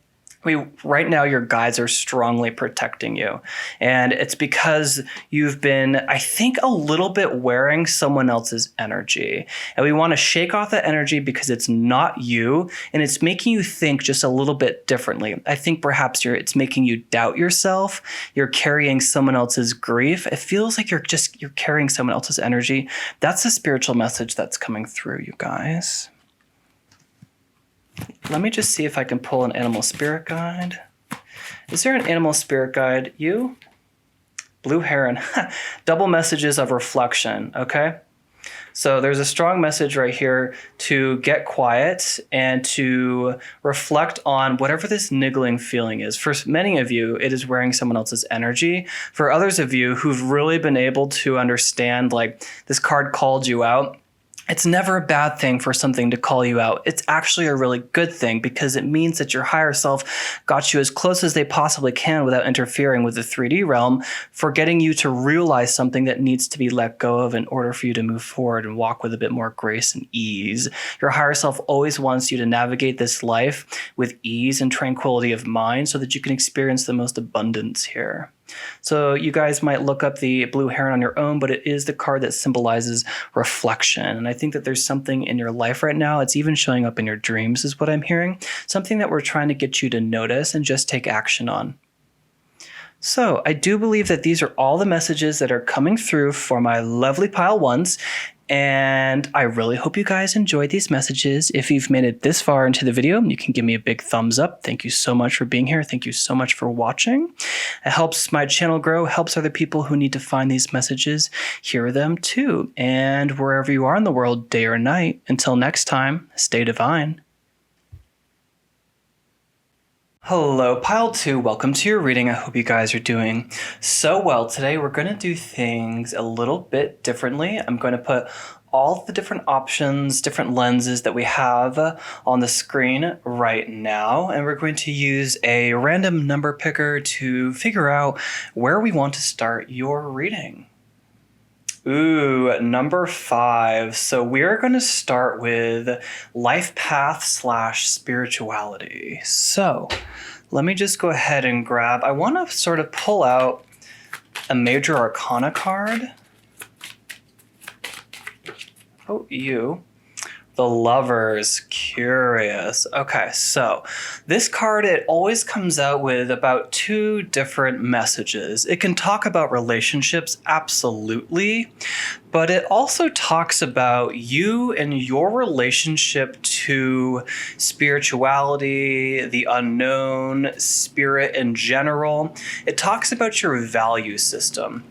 Right now, your guides are strongly protecting you. And it's because you've been, I think, a little bit wearing someone else's energy. And we want to shake off that energy because it's not you. And it's making you think just a little bit differently. I think perhaps it's making you doubt yourself. You're carrying someone else's grief. It feels like you're carrying someone else's energy. That's the spiritual message that's coming through, you guys. Let me just see if I can pull an animal spirit guide. Is there an animal spirit guide? You? Blue heron. Double messages of reflection, okay? So there's a strong message right here to get quiet and to reflect on whatever this niggling feeling is. For many of you, it is wearing someone else's energy. For others of you who've really been able to understand, like, this card called you out, it's never a bad thing for something to call you out. It's actually a really good thing because it means that your higher self got you as close as they possibly can without interfering with the 3D realm, for getting you to realize something that needs to be let go of in order for you to move forward and walk with a bit more grace and ease. Your higher self always wants you to navigate this life with ease and tranquility of mind so that you can experience the most abundance here. So you guys might look up the blue heron on your own, but it is the card that symbolizes reflection. And I think that there's something in your life right now, it's even showing up in your dreams is what I'm hearing, something that we're trying to get you to notice and just take action on. So I do believe that these are all the messages that are coming through for my lovely pile ones. And I really hope you guys enjoyed these messages. If you've made it this far into the video, you can give me a big thumbs up. Thank you so much for being here. Thank you so much for watching. It helps my channel grow, helps other people who need to find these messages hear them too. And wherever you are in the world, day or night, until next time, stay divine. Hello, Pile 2. Welcome to your reading. I hope you guys are doing so well. Today, we're going to do things a little bit differently. I'm going to put all the different options, different lenses that we have on the screen right now, and we're going to use a random number picker to figure out where we want to start your reading. Ooh, number 5. So we're going to start with life path / spirituality. So let me just go ahead and grab, I want to sort of pull out a major arcana card. Oh, you. The Lovers, curious. Okay, so this card, it always comes out with about 2 different messages. It can talk about relationships, absolutely, but it also talks about you and your relationship to spirituality, the unknown, spirit in general. It talks about your value system.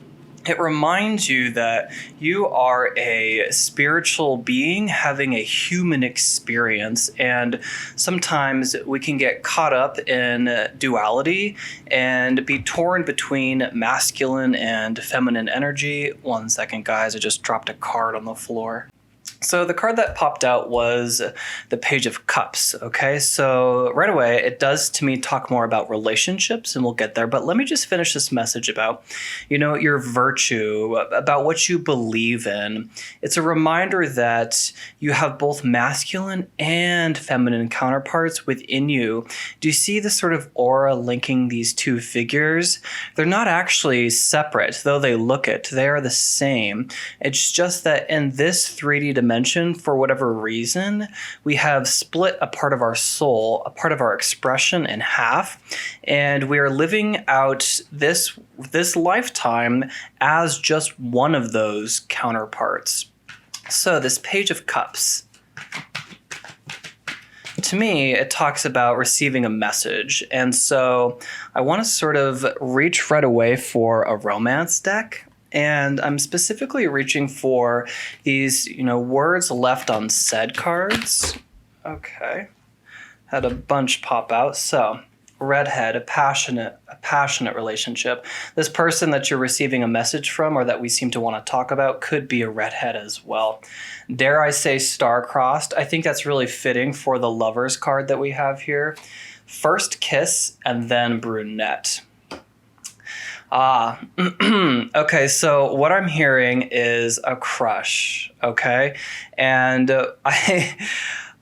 It reminds you that you are a spiritual being having a human experience, and sometimes we can get caught up in duality and be torn between masculine and feminine energy. One second, guys, I just dropped a card on the floor. So the card that popped out was the Page of Cups, okay? So right away, it does to me talk more about relationships, and we'll get there. But let me just finish this message about, your virtue, about what you believe in. It's a reminder that you have both masculine and feminine counterparts within you. Do you see the sort of aura linking these two figures? They're not actually separate, though they look it. They are the same. It's just that in this 3D dimension, for whatever reason, we have split a part of our soul, a part of our expression in half, and we are living out this lifetime as just one of those counterparts. So this Page of Cups, to me, it talks about receiving a message. And so I want to sort of reach right away for a romance deck. And I'm specifically reaching for these, words left unsaid cards. Okay. Had a bunch pop out. So, redhead, a passionate relationship. This person that you're receiving a message from or that we seem to want to talk about could be a redhead as well. Dare I say star-crossed? I think that's really fitting for the Lovers card that we have here. First kiss and then brunette. Okay, so what I'm hearing is a crush, okay? And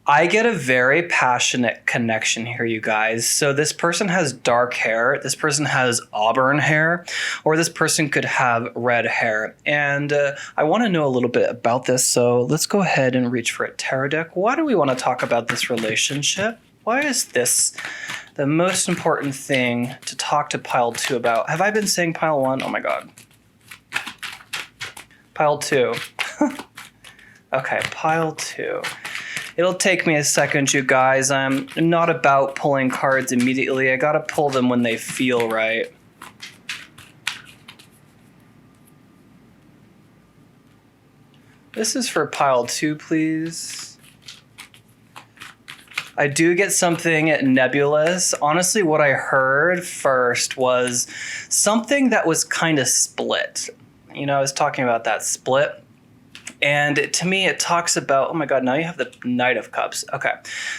I get a very passionate connection here, you guys. So this person has dark hair, this person has auburn hair, or this person could have red hair. And I want to know a little bit about this, so let's go ahead and reach for a tarot deck. Why do we want to talk about this relationship? Why is this the most important thing to talk to pile 2 about? Have I been saying pile 1? Oh my god. Pile 2. Okay, pile 2. It'll take me a second, you guys. I'm not about pulling cards immediately. I gotta pull them when they feel right. This is for pile 2, please. I do get something nebulous. Honestly, what I heard first was something that was kind of split. I was talking about that split. And to me, it talks about, oh my god, now you have the Knight of Cups. Okay.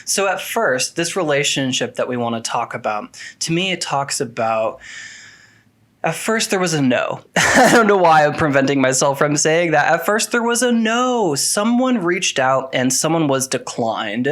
So at first, this relationship that we want to talk about, to me, it talks about, at first there was a no. I don't know why I'm preventing myself from saying that. At first there was a no. Someone reached out and someone was declined.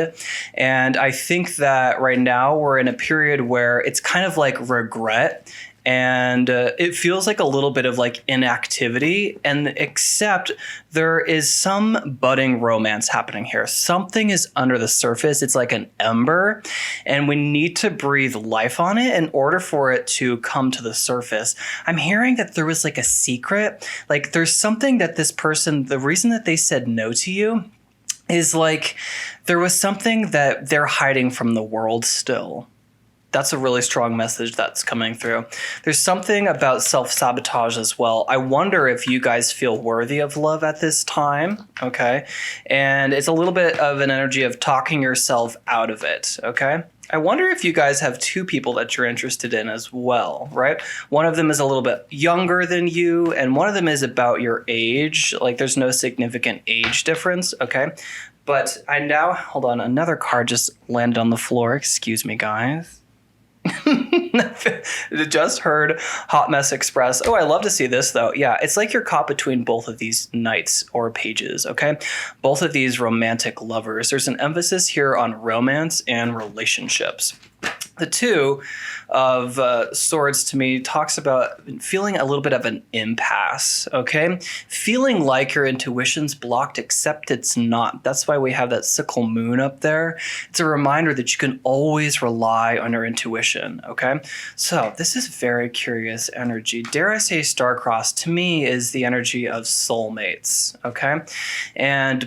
And I think that right now we're in a period where it's kind of like regret. And it feels like a little bit of like inactivity, and except there is some budding romance happening here. Something is under the surface. It's like an ember, and we need to breathe life on it in order for it to come to the surface. I'm hearing that there was like a secret, like there's something that this person, the reason that they said no to you is like there was something that they're hiding from the world still. That's a really strong message that's coming through. There's something about self-sabotage as well. I wonder if you guys feel worthy of love at this time, okay? And it's a little bit of an energy of talking yourself out of it, okay? I wonder if you guys have 2 people that you're interested in as well, right? One of them is a little bit younger than you, and one of them is about your age. Like there's no significant age difference, okay? But I now, hold on, another card just landed on the floor. Excuse me, guys. Just heard Hot Mess Express. Oh, I love to see this though. Yeah, it's like you're caught between both of these knights or pages, okay? Both of these romantic lovers. There's an emphasis here on romance and relationships. The 2 of Swords to me talks about feeling a little bit of an impasse, okay? Feeling like your intuition's blocked, except it's not. That's why we have that sickle moon up there. It's a reminder that you can always rely on your intuition, okay? So this is very curious energy. Dare I say star-crossed to me is the energy of soulmates, okay?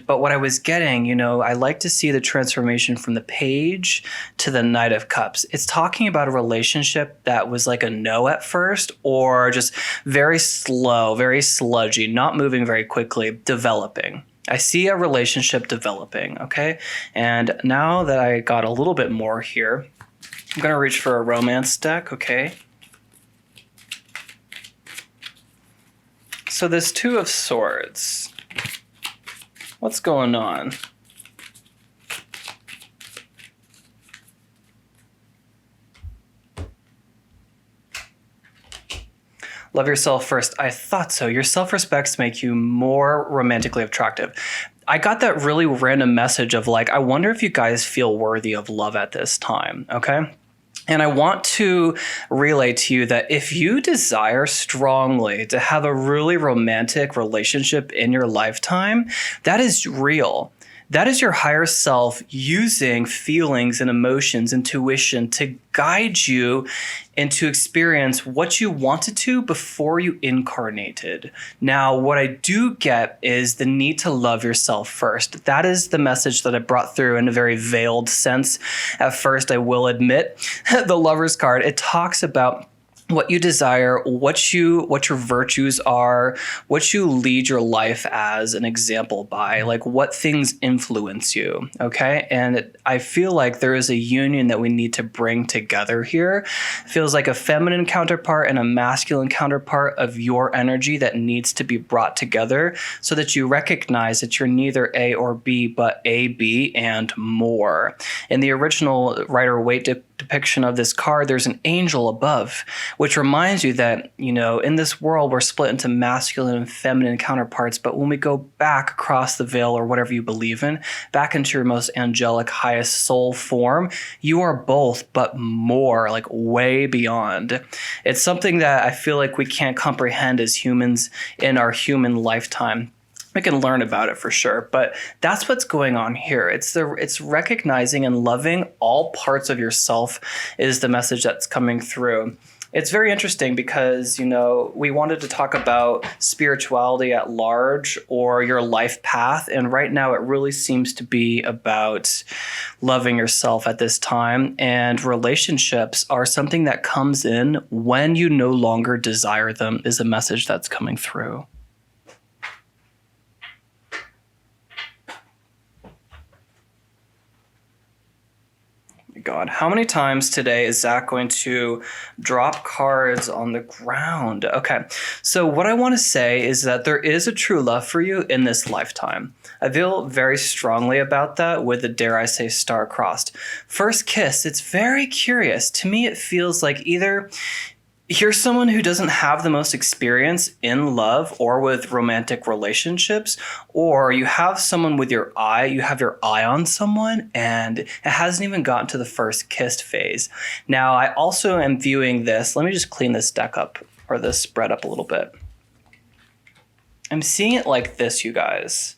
But what I was getting, I like to see the transformation from the page to the Knight of Cups. It's talking about a relationship that was like a no at first, or just very slow, very sludgy, not moving very quickly, developing. I see a relationship developing, okay? And now that I got a little bit more here, I'm going to reach for a romance deck, okay? So this 2 of Swords. What's going on? Love yourself first. I thought so. Your self-respects make you more romantically attractive. I got that really random message of like, I wonder if you guys feel worthy of love at this time, okay? And I want to relay to you that if you desire strongly to have a really romantic relationship in your lifetime, that is real. That is your higher self using feelings and emotions, intuition to guide you and to experience what you wanted to before you incarnated. Now, what I do get is the need to love yourself first. That is the message that I brought through in a very veiled sense. At first, I will admit, the Lover's card, it talks about what you desire, what your virtues are, what you lead your life as an example by, like what things influence you, okay? And I feel like there is a union that we need to bring together here. It feels like a feminine counterpart and a masculine counterpart of your energy that needs to be brought together so that you recognize that you're neither A or B, but A, B, and more. In the original Rider-Waite depiction of this card, there's an angel above, which reminds you that, you know, in this world, we're split into masculine and feminine counterparts. But when we go back across the veil or whatever you believe in, back into your most angelic, highest soul form, you are both, but more, like way beyond. It's something that I feel like we can't comprehend as humans in our human lifetime. We can learn about it for sure, but that's what's going on here. It's recognizing and loving all parts of yourself is the message that's coming through. It's very interesting because, you know, we wanted to talk about spirituality at large or your life path, and right now it really seems to be about loving yourself at this time, and relationships are something that comes in when you no longer desire them is a message that's coming through. God, how many times today is Zach going to drop cards on the ground? Okay, so what I want to say is that there is a true love for you in this lifetime. I feel very strongly about that with the, dare I say, star-crossed. First kiss, it's very curious. To me, it feels like either you're someone who doesn't have the most experience in love or with romantic relationships, or you have someone with your eye, you have your eye on someone and it hasn't even gotten to the first kiss phase. Now, I also am viewing this, let me just clean this deck up or this spread up a little bit. I'm seeing it like this, you guys.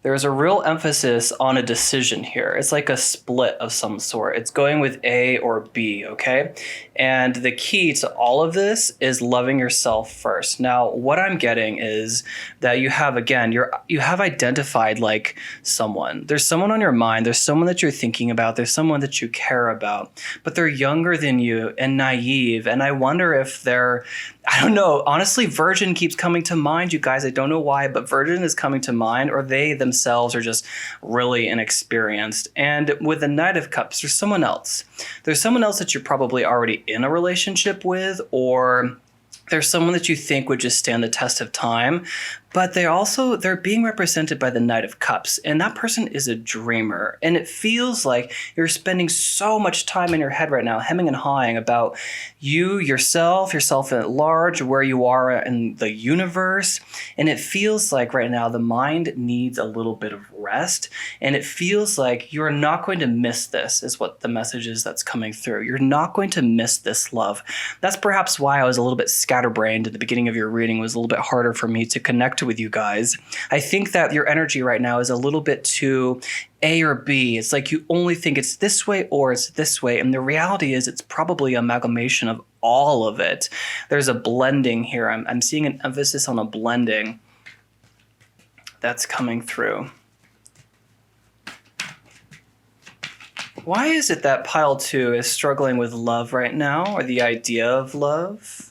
There's a real emphasis on a decision here. It's like a split of some sort. It's going with A or B, okay? And the key to all of this is loving yourself first. Now, what I'm getting is that you have, again, you have identified like someone. There's someone on your mind. There's someone that you're thinking about. There's someone that you care about. But they're younger than you and naive. And I wonder if they're, I don't know, honestly, virgin keeps coming to mind, you guys. I don't know why, but virgin is coming to mind, or they themselves are just really inexperienced. And with the Knight of Cups, there's someone else. There's someone else that you're probably already in a relationship with, or there's someone that you think would just stand the test of time, but they're being represented by the Knight of Cups, and that person is a dreamer. And it feels like you're spending so much time in your head right now, hemming and hawing about yourself at large, where you are in the universe. And it feels like right now the mind needs a little bit of rest, and it feels like you're not going to miss this, is what the message is that's coming through. You're not going to miss this love. That's perhaps why I was a little bit scatterbrained at the beginning of your reading. It was a little bit harder for me to connect with you guys. I think that your energy right now is a little bit too A or B. It's like you only think it's this way or it's this way, and the reality is it's probably an amalgamation of all of it. There's a blending here. I'm seeing an emphasis on a blending that's coming through. Why is it that pile 2 is struggling with love right now, or the idea of love?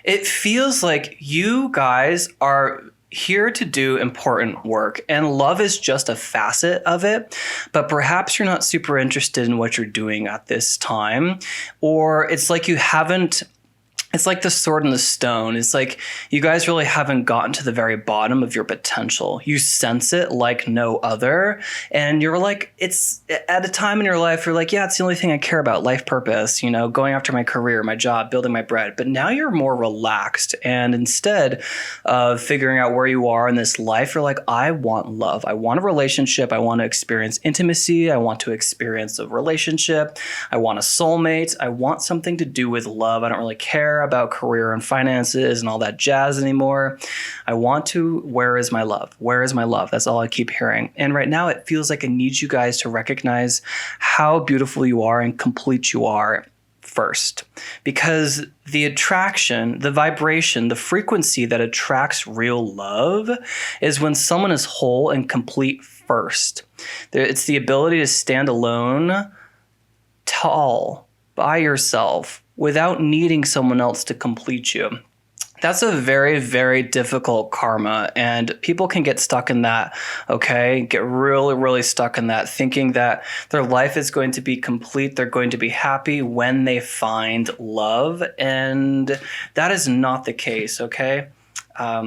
It feels like you guys are here to do important work, and love is just a facet of it, but perhaps you're not super interested in what you're doing at this time, or it's like you haven't. It's like the sword and the stone. It's like you guys really haven't gotten to the very bottom of your potential. You sense it like no other. And you're like, it's at a time in your life, you're like, yeah, it's the only thing I care about, life purpose, you know, going after my career, my job, building my bread. But now you're more relaxed. And instead of figuring out where you are in this life, you're like, I want love. I want a relationship. I want to experience intimacy. I want to experience a relationship. I want a soulmate. I want something to do with love. I don't really care about career and finances and all that jazz anymore. I want to, where is my love? Where is my love? That's all I keep hearing. And right now it feels like I need you guys to recognize how beautiful you are and complete you are first. Because the attraction, the vibration, the frequency that attracts real love is when someone is whole and complete first. It's the ability to stand alone, tall, by yourself, without needing someone else to complete you. That's a very, very difficult karma, and people can get stuck in that, okay? Get really, really stuck in that, thinking that their life is going to be complete, they're going to be happy when they find love, and that is not the case, okay?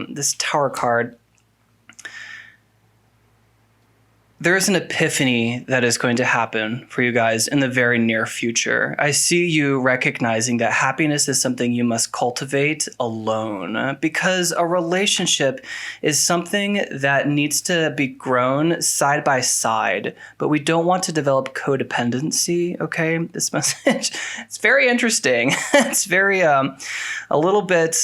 This Tower card, there's an epiphany that is going to happen for you guys in the very near future. I see you recognizing that happiness is something you must cultivate alone, because a relationship is something that needs to be grown side by side, but we don't want to develop codependency, okay? This message, it's very interesting. It's very, a little bit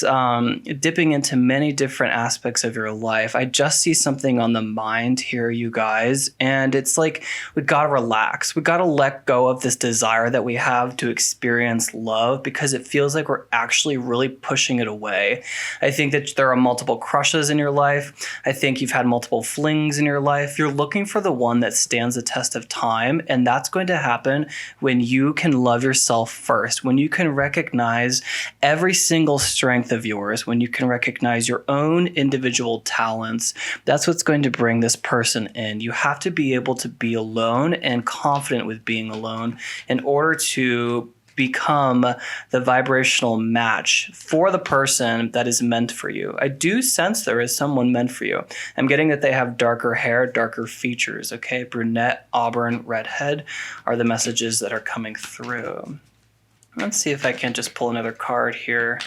dipping into many different aspects of your life. I just see something on the mind here, you guys. And it's like, we got to relax. We got to let go of this desire that we have to experience love, because it feels like we're actually really pushing it away. I think that there are multiple crushes in your life. I think you've had multiple flings in your life. You're looking for the one that stands the test of time. And that's going to happen when you can love yourself first, when you can recognize every single strength of yours, when you can recognize your own individual talents. That's what's going to bring this person in. You have to be able to be alone and confident with being alone in order to become the vibrational match for the person that is meant for you. I do sense there is someone meant for you. I'm getting that they have darker hair, darker features, okay? Brunette, auburn, redhead are the messages that are coming through. Let's see if I can just pull another card here.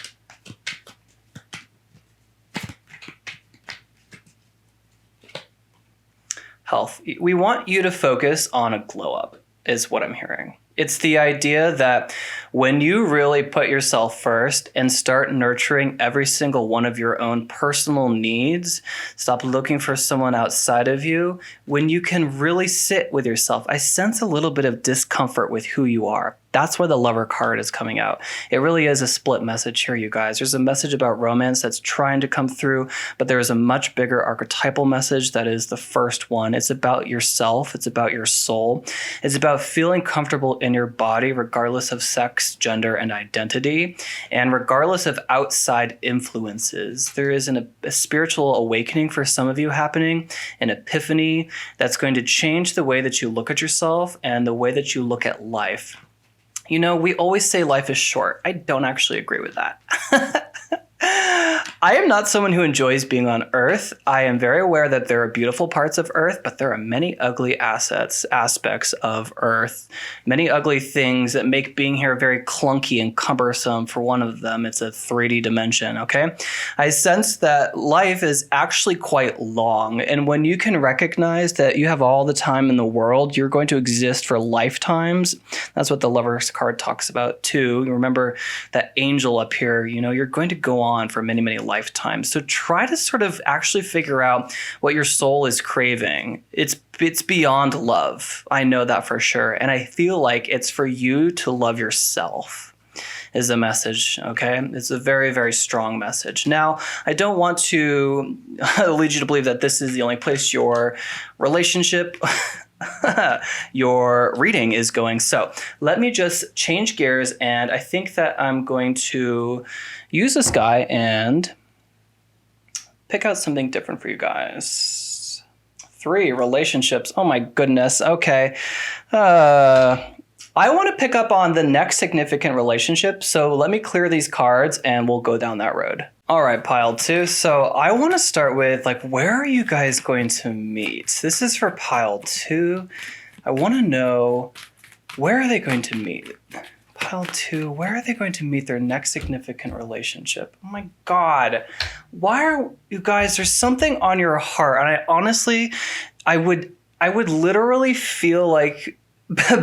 Health. We want you to focus on a glow up, is what I'm hearing. It's the idea that when you really put yourself first and start nurturing every single one of your own personal needs, stop looking for someone outside of you, when you can really sit with yourself. I sense a little bit of discomfort with who you are. That's why the Lover card is coming out. It really is a split message here, you guys. There's a message about romance that's trying to come through, but there is a much bigger archetypal message that is the first one. It's about yourself. It's about your soul. It's about feeling comfortable in your body, regardless of sex, gender, and identity, and regardless of outside influences. There is a spiritual awakening for some of you happening, an epiphany that's going to change the way that you look at yourself and the way that you look at life. You know, we always say life is short. I don't actually agree with that. I am not someone who enjoys being on Earth. I am very aware that there are beautiful parts of Earth, but there are many ugly aspects of Earth. Many ugly things that make being here very clunky and cumbersome. For one of them, it's a 3D dimension, okay? I sense that life is actually quite long, and when you can recognize that you have all the time in the world, you're going to exist for lifetimes. That's what the Lover's card talks about too. You remember that angel up here, you know, you're going to go on for many, many lifetimes. So try to sort of actually figure out what your soul is craving. It's beyond love. I know that for sure. And I feel like it's for you to love yourself is the message, okay? It's a very, very strong message. Now, I don't want to lead you to believe that this is the only place your relationship your reading is going. So let me just change gears, and I think that I'm going to use this guy and pick out something different for you guys. 3, relationships. Oh my goodness. Okay. I want to pick up on the next significant relationship, so let me clear these cards and we'll go down that road. All right, pile 2. So I want to start with, like, where are you guys going to meet? This is for pile 2. I want to know, where are they going to meet? Pile 2, where are they going to meet their next significant relationship? Oh my God. Why are you guys, there's something on your heart. And I honestly, I would literally feel like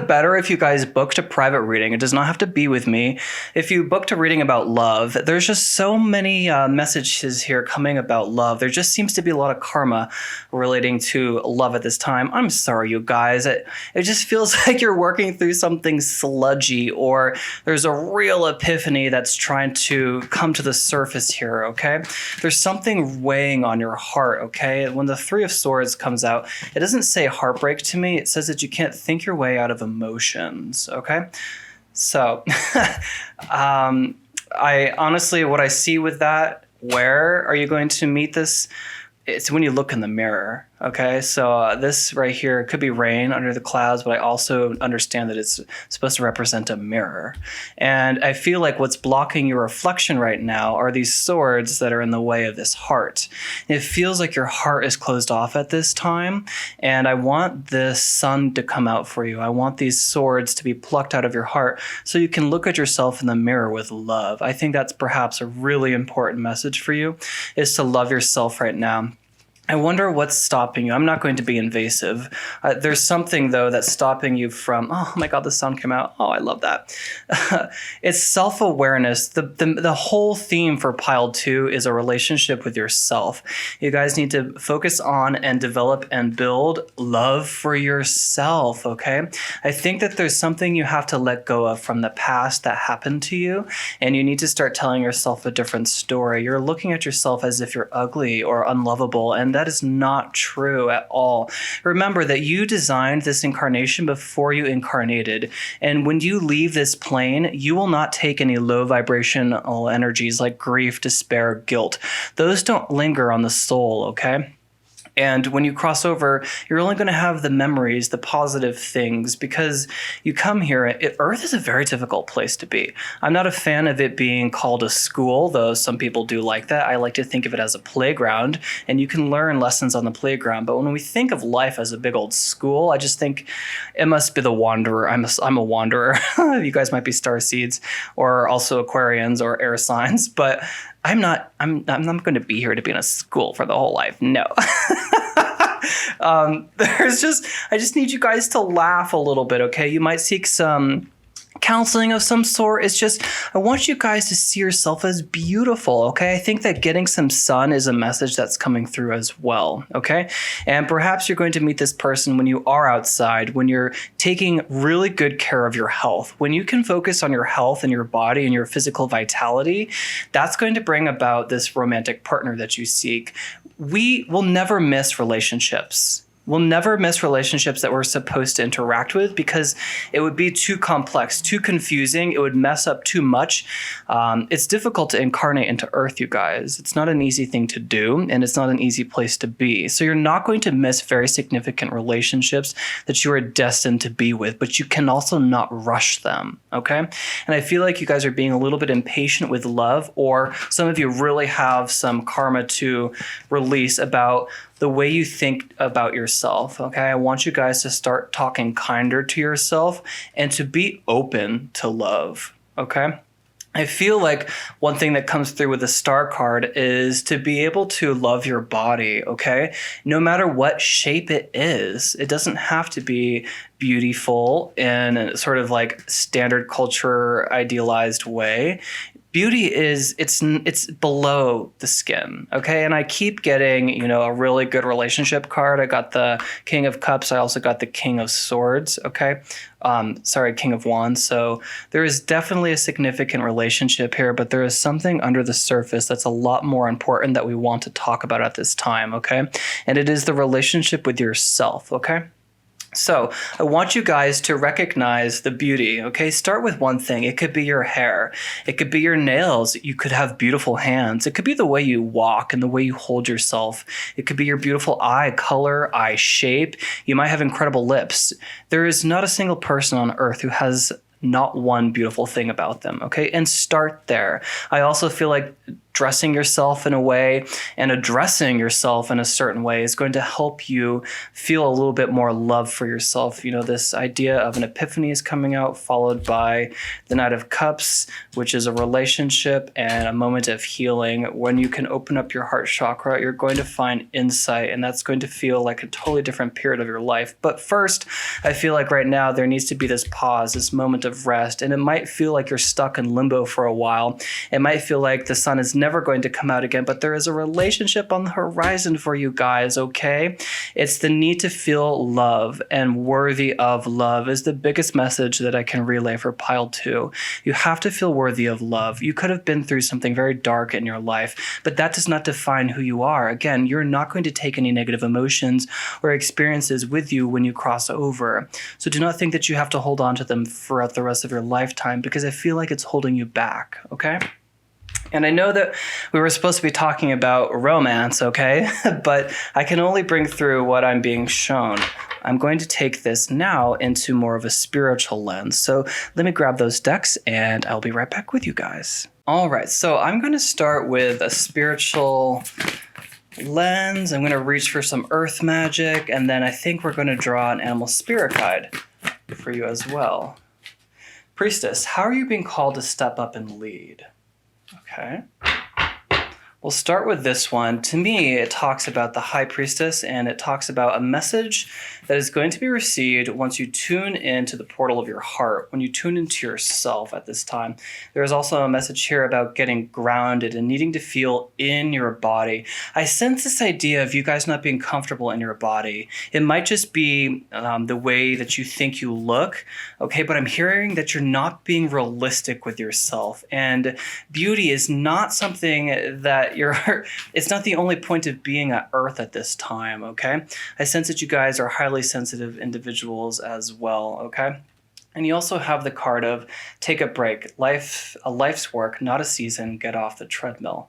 better if you guys booked a private reading. It does not have to be with me. If you booked a reading about love, there's just so many messages here coming about love. There just seems to be a lot of karma relating to love at this time. I'm sorry, you guys. It just feels like you're working through something sludgy, or there's a real epiphany that's trying to come to the surface here, okay? There's something weighing on your heart, okay? When the 3 of Swords comes out, it doesn't say heartbreak to me. It says that you can't think your way out of emotions, okay? So I honestly, what I see with that, where are you going to meet this? It's when you look in the mirror, okay? So this right here could be rain under the clouds, but I also understand that it's supposed to represent a mirror. And I feel like what's blocking your reflection right now are these swords that are in the way of this heart. It feels like your heart is closed off at this time, and I want the sun to come out for you. I want these swords to be plucked out of your heart so you can look at yourself in the mirror with love. I think that's perhaps a really important message for you, is to love yourself right now. I wonder what's stopping you. I'm not going to be invasive. There's something, though, that's stopping you from, oh my God, the sun came out. Oh, I love that. It's self-awareness. The whole theme for pile 2 is a relationship with yourself. You guys need to focus on and develop and build love for yourself, okay? I think that there's something you have to let go of from the past that happened to you, and you need to start telling yourself a different story. You're looking at yourself as if you're ugly or unlovable, and that is not true at all. Remember that you designed this incarnation before you incarnated. And when you leave this plane, you will not take any low vibrational energies like grief, despair, guilt. Those don't linger on the soul, okay? And when you cross over, you're only going to have the memories, the positive things, because you come here. Earth is a very difficult place to be. I'm not a fan of it being called a school, though some people do like that. I like to think of it as a playground, and you can learn lessons on the playground. But when we think of life as a big old school, I just think it must be the wanderer. I'm a wanderer. You guys might be starseeds or also Aquarians or air signs, but I'm not going to be here to be in a school for the whole life. No. I just need you guys to laugh a little bit, okay? You might seek some counseling of some sort. It's just, I want you guys to see yourself as beautiful, okay? I think that getting some sun is a message that's coming through as well, okay? And perhaps you're going to meet this person when you are outside, when you're taking really good care of your health. When you can focus on your health and your body and your physical vitality, that's going to bring about this romantic partner that you seek. We will never miss relationships. We'll never miss relationships that we're supposed to interact with, because it would be too complex, too confusing. It would mess up too much. It's difficult to incarnate into Earth, you guys. It's not an easy thing to do, and it's not an easy place to be. So you're not going to miss very significant relationships that you are destined to be with, but you can also not rush them, okay? And I feel like you guys are being a little bit impatient with love, or some of you really have some karma to release about the way you think about yourself, okay? I want you guys to start talking kinder to yourself and to be open to love, okay? I feel like one thing that comes through with the star card is to be able to love your body, okay? No matter what shape it is. It doesn't have to be beautiful in a sort of like standard culture idealized way. Beauty is, it's below the skin, okay? And I keep getting, a really good relationship card. I got the King of Cups. I also got the King of Swords, okay? King of Wands. So there is definitely a significant relationship here, but there is something under the surface that's a lot more important that we want to talk about at this time, okay? And it is the relationship with yourself, okay? So I want you guys to recognize the beauty, okay? Start with one thing. It could be your hair. It could be your nails. You could have beautiful hands. It could be the way you walk and the way you hold yourself. It could be your beautiful eye color, eye shape. You might have incredible lips. There is not a single person on earth who has not one beautiful thing about them, okay? And start there. I also feel like dressing yourself in a way and addressing yourself in a certain way is going to help you feel a little bit more love for yourself. You know, this idea of an epiphany is coming out, followed by the Knight of Cups, which is a relationship and a moment of healing. When you can open up your heart chakra, you're going to find insight, and that's going to feel like a totally different period of your life. But first, I feel like right now there needs to be this pause, this moment of rest, and it might feel like you're stuck in limbo for a while. It might feel like the sun is never going to come out again, but there is a relationship on the horizon for you guys, okay? It's the need to feel love and worthy of love is the biggest message that I can relay for pile 2. You have to feel worthy of love. You could have been through something very dark in your life, but that does not define who you are. Again, you're not going to take any negative emotions or experiences with you when you cross over. So do not think that you have to hold on to them throughout the rest of your lifetime, because I feel like it's holding you back, okay? And I know that we were supposed to be talking about romance, okay? But I can only bring through what I'm being shown. I'm going to take this now into more of a spiritual lens. So let me grab those decks and I'll be right back with you guys. All right, so I'm going to start with a spiritual lens. I'm going to reach for some earth magic, and then I think we're going to draw an animal spirit guide for you as well. Priestess, how are you being called to step up and lead? Okay. We'll start with this one. To me, it talks about the High Priestess, and it talks about a message that is going to be received once you tune into the portal of your heart, when you tune into yourself at this time. There is also a message here about getting grounded and needing to feel in your body. I sense this idea of you guys not being comfortable in your body. It might just be the way that you think you look, okay? But I'm hearing that you're not being realistic with yourself, and beauty is not something that it's not the only point of being at Earth at this time, okay? I sense that you guys are highly sensitive individuals as well, okay? And you also have the card of take a break, a life's work, not a season, get off the treadmill.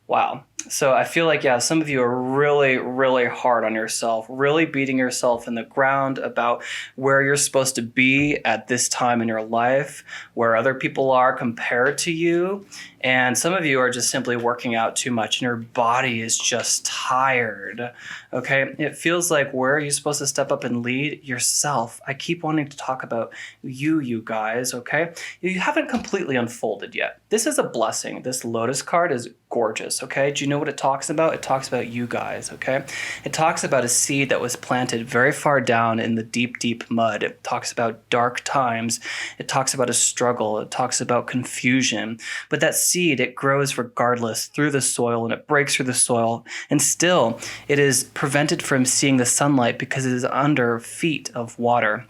Wow. So I feel like, yeah, some of you are really, really hard on yourself, really beating yourself in the ground about where you're supposed to be at this time in your life, where other people are compared to you. And some of you are just simply working out too much and your body is just tired, okay? It feels like, where are you supposed to step up and lead? Yourself. I keep wanting to talk about you guys, okay? You haven't completely unfolded yet. This is a blessing. This Lotus card is gorgeous, okay? Do you know what it talks about? It talks about you guys, okay? It talks about a seed that was planted very far down in the deep, deep mud. It talks about dark times. It talks about a struggle. It talks about confusion. But that seed, it grows regardless through the soil, and it breaks through the soil. And still, it is prevented from seeing the sunlight because it is under feet of water.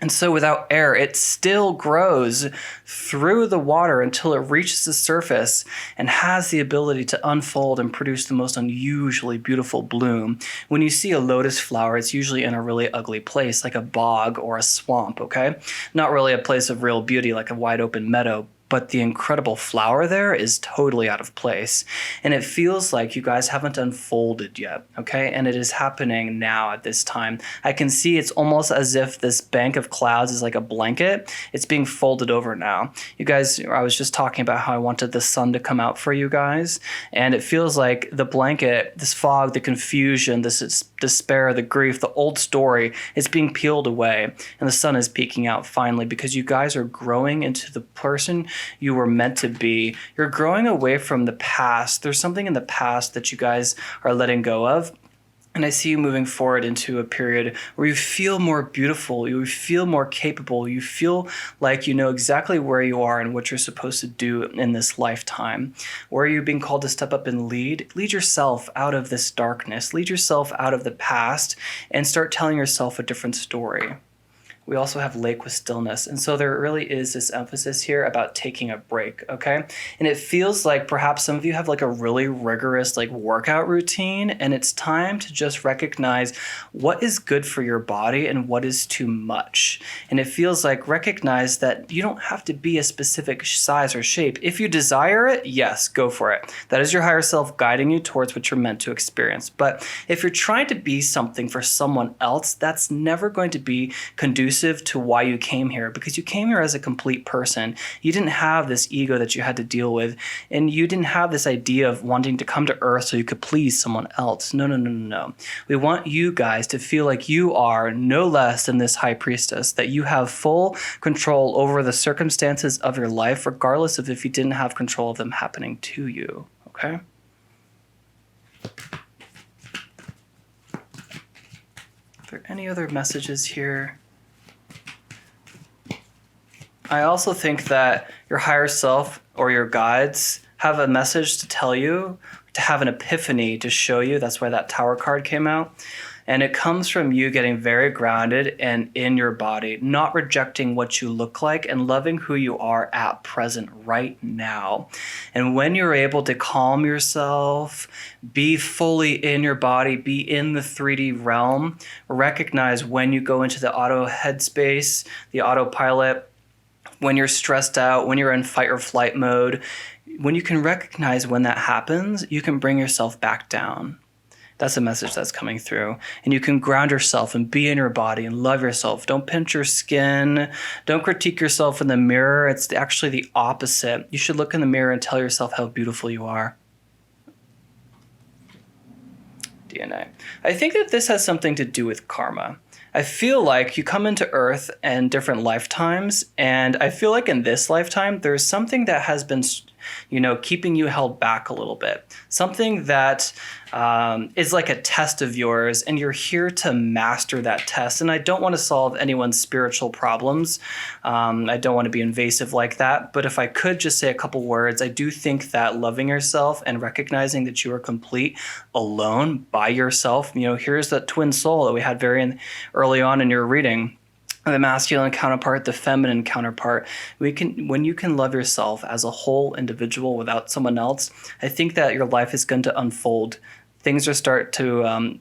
And so without air, it still grows through the water until it reaches the surface and has the ability to unfold and produce the most unusually beautiful bloom. When you see a lotus flower, it's usually in a really ugly place, like a bog or a swamp, okay? Not really a place of real beauty, like a wide open meadow, but the incredible flower there is totally out of place. And it feels like you guys haven't unfolded yet, okay? And it is happening now at this time. I can see it's almost as if this bank of clouds is like a blanket. It's being folded over now. You guys, I was just talking about how I wanted the sun to come out for you guys. And it feels like the blanket, this fog, the confusion, this despair, the grief, the old story is being peeled away. And the sun is peeking out finally, because you guys are growing into the person you were meant to be. You're growing away from the past. There's something in the past that you guys are letting go of. And I see you moving forward into a period where you feel more beautiful, you feel more capable, you feel like you know exactly where you are and what you're supposed to do in this lifetime. Where are you being called to step up and lead? Lead yourself out of this darkness. Lead yourself out of the past and start telling yourself a different story. We also have lake with stillness. And so there really is this emphasis here about taking a break, okay? And it feels like perhaps some of you have like a really rigorous like workout routine, and it's time to just recognize what is good for your body and what is too much. And it feels like recognize that you don't have to be a specific size or shape. If you desire it, yes, go for it. That is your higher self guiding you towards what you're meant to experience. But if you're trying to be something for someone else, that's never going to be conducive to why you came here, because you came here as a complete person. You didn't have this ego that you had to deal with, and you didn't have this idea of wanting to come to Earth so you could please someone else. No. We want you guys to feel like you are no less than this high priestess, that you have full control over the circumstances of your life, regardless of if you didn't have control of them happening to you, okay? Are there any other messages here? I also think that your higher self or your guides have a message to tell you, to have an epiphany to show you. That's why that Tower card came out. And it comes from you getting very grounded and in your body, not rejecting what you look like and loving who you are at present right now. And when you're able to calm yourself, be fully in your body, be in the 3D realm, recognize when you go into the auto headspace, the autopilot, when you're stressed out, when you're in fight or flight mode, when you can recognize when that happens, you can bring yourself back down. That's a message that's coming through. And you can ground yourself and be in your body and love yourself. Don't pinch your skin. Don't critique yourself in the mirror. It's actually the opposite. You should look in the mirror and tell yourself how beautiful you are. DNA. I think that this has something to do with karma. I feel like you come into Earth in different lifetimes, and I feel like in this lifetime, there's something that has been, keeping you held back a little bit. Something that is like a test of yours, and you're here to master that test. And I don't want to solve anyone's spiritual problems. I don't want to be invasive like that. But if I could just say a couple words, I do think that loving yourself and recognizing that you are complete alone by yourself. Here's that twin soul that we had very early on in your reading. The masculine counterpart, the feminine counterpart. When you can love yourself as a whole individual without someone else, I think that your life is going to unfold. Things will start to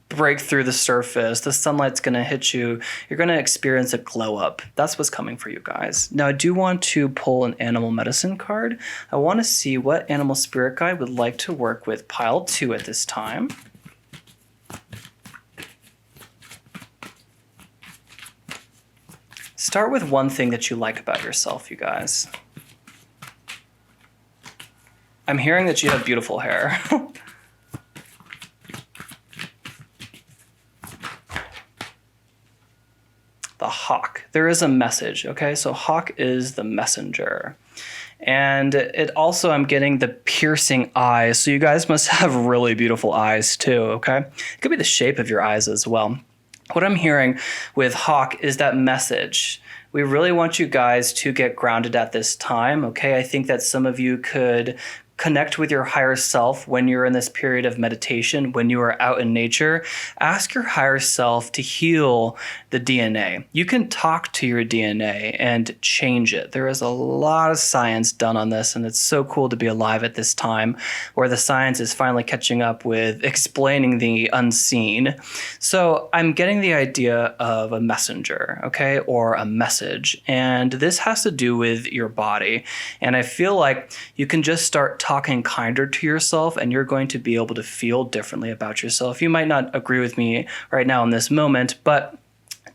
break through the surface. The sunlight's going to hit you. You're going to experience a glow up. That's what's coming for you guys. Now, I do want to pull an animal medicine card. I want to see what animal spirit guide would like to work with pile 2 at this time. Start with one thing that you like about yourself, you guys. I'm hearing that you have beautiful hair. The hawk. There is a message, okay? So hawk is the messenger. And it also, I'm getting the piercing eyes. So you guys must have really beautiful eyes too, okay? It could be the shape of your eyes as well. What I'm hearing with hawk is that message. We really want you guys to get grounded at this time, okay? I think that some of you could connect with your higher self when you're in this period of meditation, when you are out in nature. Ask your higher self to heal the DNA. You can talk to your DNA and change it. There is a lot of science done on this, and it's so cool to be alive at this time where the science is finally catching up with explaining the unseen. So I'm getting the idea of a messenger, okay, or a message. And this has to do with your body. And I feel like you can just start talking kinder to yourself, and you're going to be able to feel differently about yourself. You might not agree with me right now in this moment, but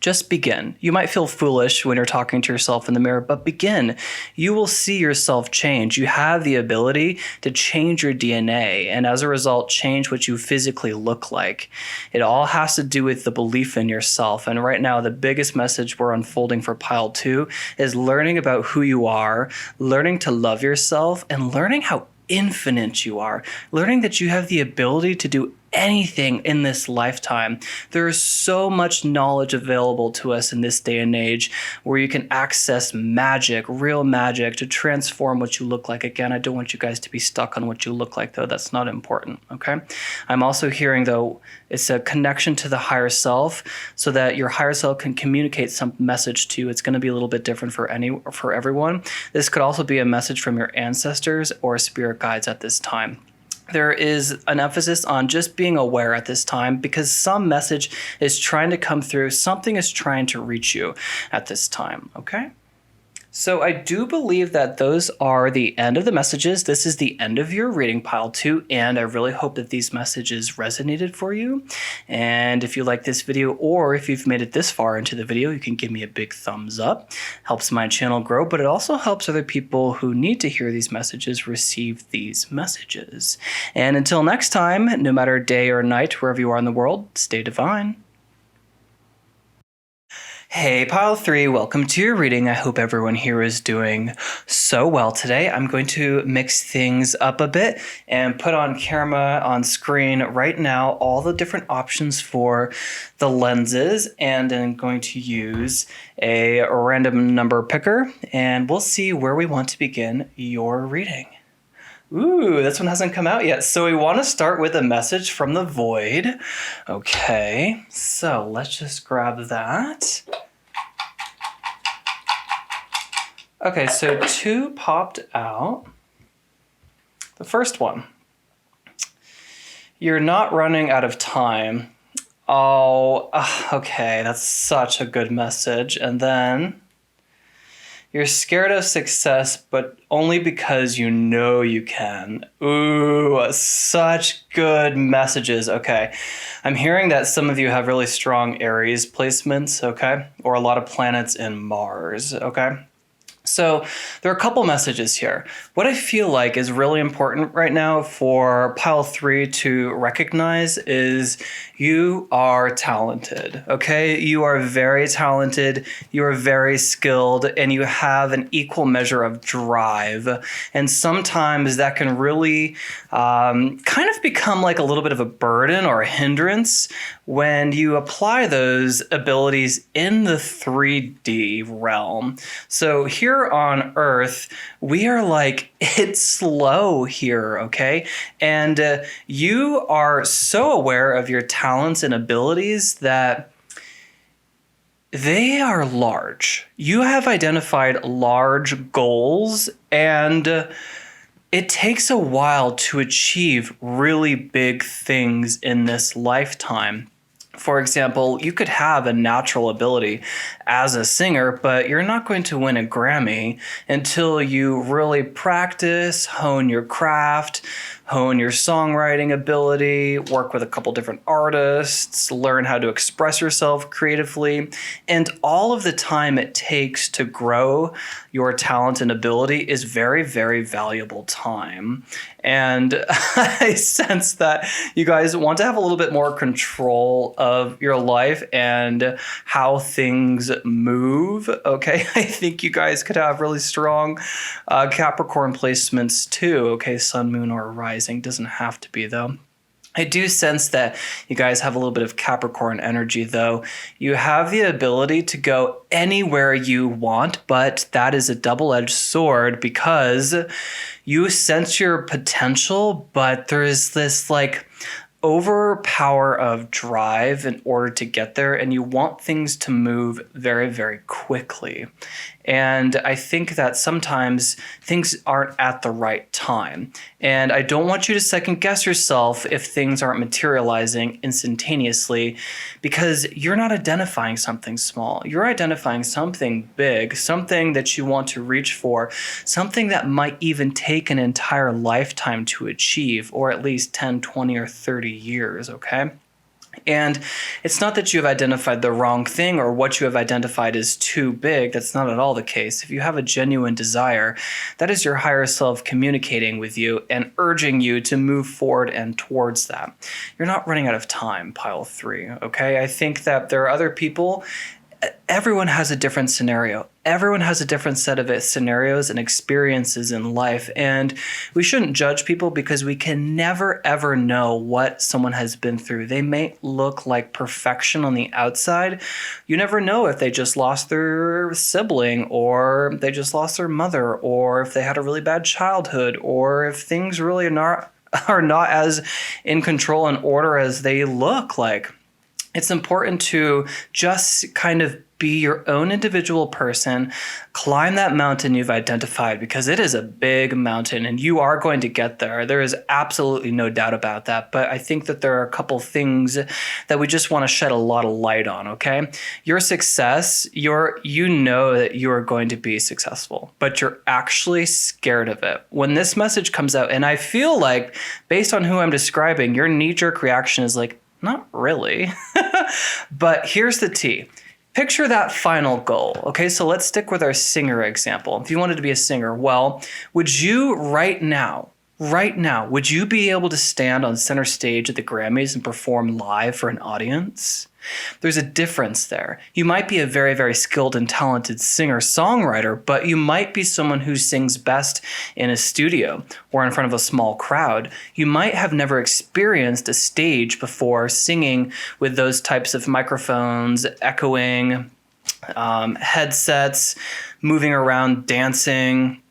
just begin. You might feel foolish when you're talking to yourself in the mirror, but begin. You will see yourself change. You have the ability to change your DNA, and as a result, change what you physically look like. It all has to do with the belief in yourself. And right now, the biggest message we're unfolding for pile 2 is learning about who you are, learning to love yourself, and learning how infinite you are, learning that you have the ability to do anything in this lifetime. There is so much knowledge available to us in this day and age where you can access magic, real magic, to transform what you look like. Again, I don't want you guys to be stuck on what you look like, though. That's not important, okay? I'm also hearing, though, it's a connection to the higher self so that your higher self can communicate some message to you. It's going to be a little bit different for everyone. This could also be a message from your ancestors or spirit guides at this time. There is an emphasis on just being aware at this time because some message is trying to come through. Something is trying to reach you at this time, okay? So I do believe that those are the end of the messages. This is the end of your reading, pile 2, and I really hope that these messages resonated for you. And if you like this video, or if you've made it this far into the video, you can give me a big thumbs up. Helps my channel grow, but it also helps other people who need to hear these messages receive these messages. And until next time, no matter day or night, wherever you are in the world, stay divine. Hey, pile 3, welcome to your reading. I hope everyone here is doing so well today. I'm going to mix things up a bit and put on camera on screen right now all the different options for the lenses, and I'm going to use a random number picker, and we'll see where we want to begin your reading. Ooh, this one hasn't come out yet. So we want to start with a message from the void. Okay, so let's just grab that. Okay, so 2 popped out. The first one. You're not running out of time. Oh, okay, that's such a good message. And then you're scared of success, but only because you know you can. Ooh, such good messages. Okay, I'm hearing that some of you have really strong Aries placements, okay? Or a lot of planets in Mars, okay? So there are a couple messages here. What I feel like is really important right now for pile 3 to recognize is you are talented, okay? You are very talented, you are very skilled, and you have an equal measure of drive. And sometimes that can really kind of become like a little bit of a burden or a hindrance when you apply those abilities in the 3D realm. So here on Earth, we are like, it's slow here, okay? And you are so aware of your talents and abilities that they are large. You have identified large goals, and it takes a while to achieve really big things in this lifetime. For example, you could have a natural ability as a singer, but you're not going to win a Grammy until you really practice, hone your craft, hone your songwriting ability, work with a couple different artists, learn how to express yourself creatively, and all of the time it takes to grow your talent and ability is very, very valuable time. And I sense that you guys want to have a little bit more control of your life and how things move, okay? I think you guys could have really strong Capricorn placements too, okay? Sun, moon, or rising. Doesn't have to be, though. I do sense that you guys have a little bit of Capricorn energy, though. You have the ability to go anywhere you want, but that is a double-edged sword because you sense your potential, but there is this like overpower of drive in order to get there, and you want things to move very, very quickly. And I think that sometimes things aren't at the right time. And I don't want you to second guess yourself if things aren't materializing instantaneously, because you're not identifying something small. You're identifying something big, something that you want to reach for, something that might even take an entire lifetime to achieve, or at least 10, 20, or 30 years, okay? And it's not that you have identified the wrong thing or what you have identified is too big. That's not at all the case. If you have a genuine desire, that is your higher self communicating with you and urging you to move forward and towards that. You're not running out of time, pile 3, okay? I think that there are other people everyone has a different scenario. Everyone has a different set of scenarios and experiences in life. And we shouldn't judge people because we can never, ever know what someone has been through. They may look like perfection on the outside. You never know if they just lost their sibling, or they just lost their mother, or if they had a really bad childhood, or if things really are not as in control and order as they look like. It's important to just kind of be your own individual person, climb that mountain you've identified, because it is a big mountain and you are going to get there. There is absolutely no doubt about that. But I think that there are a couple things that we just want to shed a lot of light on, okay? Your success, you know that you are going to be successful, but you're actually scared of it. When this message comes out, and I feel like based on who I'm describing, your knee-jerk reaction is like, not really. But here's the tea. Picture that final goal. Okay, so let's stick with our singer example. If you wanted to be a singer, well, would you right now, would you be able to stand on center stage at the Grammys and perform live for an audience? There's a difference there. You might be a very, very skilled and talented singer-songwriter, but you might be someone who sings best in a studio or in front of a small crowd. You might have never experienced a stage before singing with those types of microphones, echoing, headsets, moving around, dancing,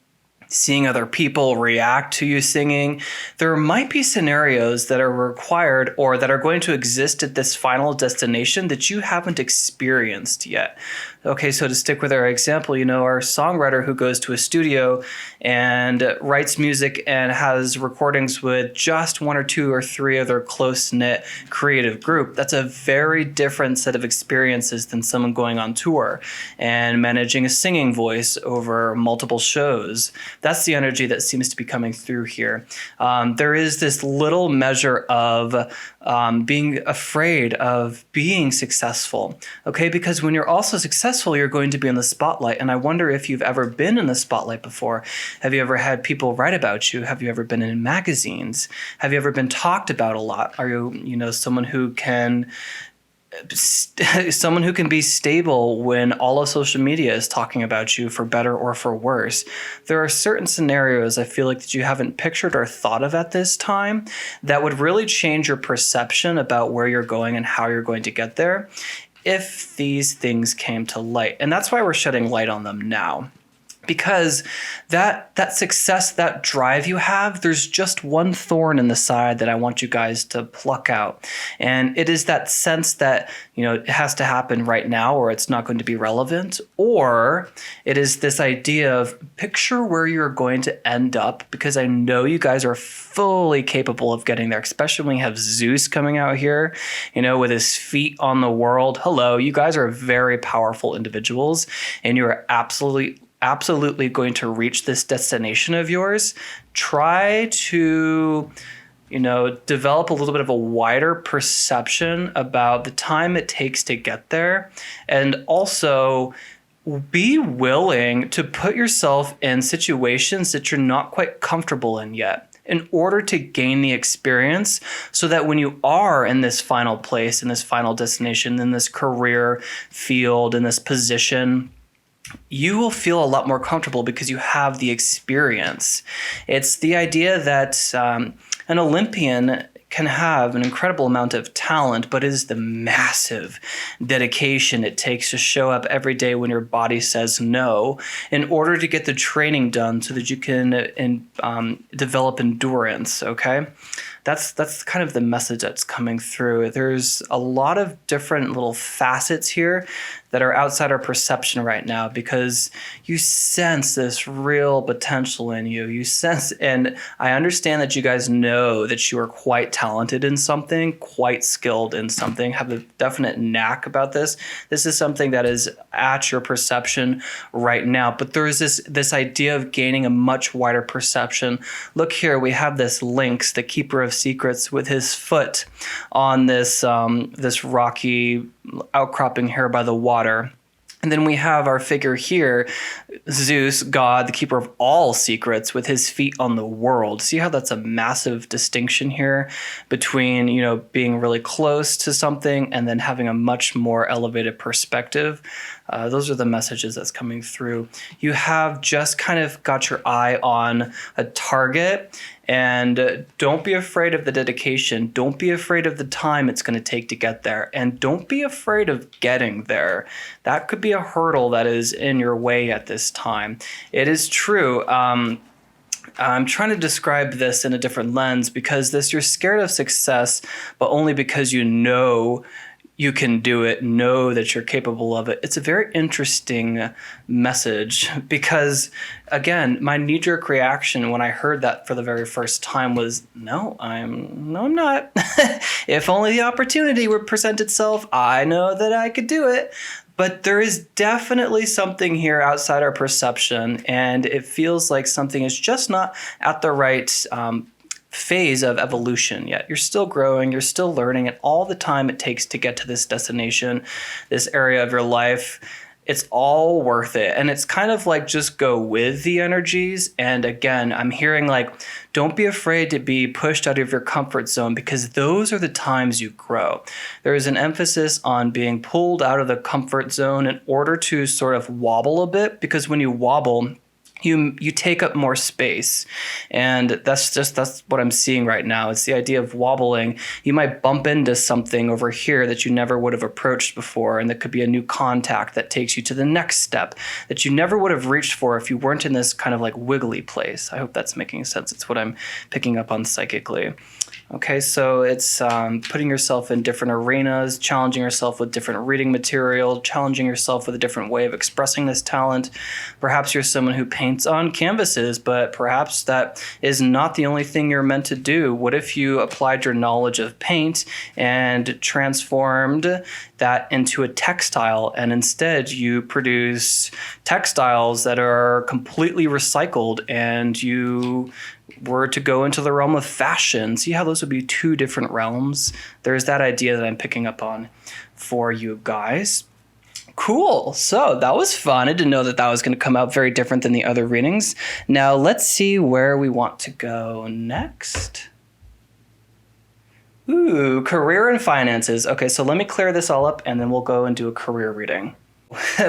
seeing other people react to you singing. There might be scenarios that are required or that are going to exist at this final destination that you haven't experienced yet. Okay, so to stick with our example, our songwriter who goes to a studio and writes music and has recordings with just one or two or three of their close-knit creative group, that's a very different set of experiences than someone going on tour and managing a singing voice over multiple shows. That's the energy that seems to be coming through here. There is this little measure of being afraid of being successful, okay? Because when you're also successful, you're going to be in the spotlight. And I wonder if you've ever been in the spotlight before. Have you ever had people write about you? Have you ever been in magazines? Have you ever been talked about a lot? Are you, someone who can be stable when all of social media is talking about you for better or for worse? There are certain scenarios I feel like that you haven't pictured or thought of at this time that would really change your perception about where you're going and how you're going to get there if these things came to light. And that's why we're shedding light on them now. Because that success, that drive you have, there's just one thorn in the side that I want you guys to pluck out. And it is that sense that, it has to happen right now or it's not going to be relevant. Or it is this idea of picture where you're going to end up, because I know you guys are fully capable of getting there, especially when we have Zeus coming out here, with his feet on the world. Hello, you guys are very powerful individuals and you are absolutely going to reach this destination of yours. Try to, develop a little bit of a wider perception about the time it takes to get there. And also be willing to put yourself in situations that you're not quite comfortable in yet, in order to gain the experience, so that when you are in this final place, in this final destination, in this career field, in this position, you will feel a lot more comfortable because you have the experience. It's the idea that an Olympian can have an incredible amount of talent, but it is the massive dedication it takes to show up every day when your body says no, in order to get the training done so that you can develop endurance, okay? That's kind of the message that's coming through. There's a lot of different little facets here that are outside our perception right now, because you sense this real potential in you. You sense, and I understand that you guys know that you are quite talented in something, quite skilled in something, have a definite knack about this. This is something that is at your perception right now, but there is this idea of gaining a much wider perception. Look here, we have this Lynx, the keeper of secrets, with his foot on this rocky outcropping here by the water. And then we have our figure here Zeus, God, the keeper of all secrets, with his feet on the world. See how that's a massive distinction here between, being really close to something and then having a much more elevated perspective. Those are the messages that's coming through. You have just kind of got your eye on a target, and don't be afraid of the dedication. Don't be afraid of the time it's going to take to get there. And don't be afraid of getting there. That could be a hurdle that is in your way at this time. It is true. I'm trying to describe this in a different lens because you're scared of success, but only because you know you can do it, know that you're capable of it. It's a very interesting message because, again, my knee-jerk reaction when I heard that for the very first time was, no, I'm not. If only the opportunity would present itself, I know that I could do it. But there is definitely something here outside our perception, and it feels like something is just not at the right phase of evolution yet. You're still growing, you're still learning, and all the time it takes to get to this destination, this area of your life, it's all worth it. And it's kind of like just go with the energies. And again, I'm hearing like, don't be afraid to be pushed out of your comfort zone because those are the times you grow. There is an emphasis on being pulled out of the comfort zone in order to sort of wobble a bit, because when you wobble, you take up more space. And that's what I'm seeing right now. It's the idea of wobbling. You might bump into something over here that you never would have approached before, and that could be a new contact that takes you to the next step that you never would have reached for if you weren't in this kind of like wiggly place. I hope that's making sense. It's what I'm picking up on psychically. Okay, so it's putting yourself in different arenas, challenging yourself with different reading material, challenging yourself with a different way of expressing this talent. Perhaps you're someone who paints on canvases, but perhaps that is not the only thing you're meant to do. What if you applied your knowledge of paint and transformed that into a textile, and instead you produce textiles that are completely recycled, and you were to go into the realm of fashion? See how those would be two different realms? There's that idea that I'm picking up on for you guys. Cool. So that was fun. I didn't know that was going to come out very different than the other readings. Now let's see where we want to go next. Ooh, career and finances. Okay, so let me clear this all up and then we'll go and do a career reading.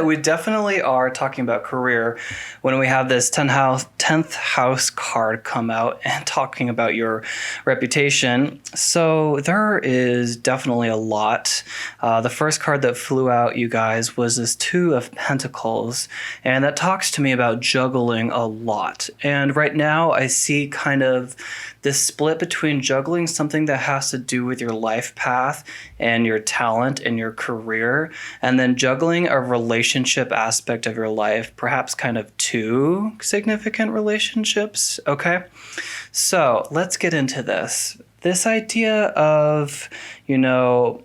We definitely are talking about career when we have this 10th house card come out and talking about your reputation. So there is definitely a lot. The first card that flew out, you guys, was this 2 of Pentacles, and that talks to me about juggling a lot. And right now I see kind of this split between juggling something that has to do with your life path and your talent and your career, and then juggling a relationship aspect of your life, perhaps kind of 2 significant relationships. Okay, so let's get into this. This idea of, the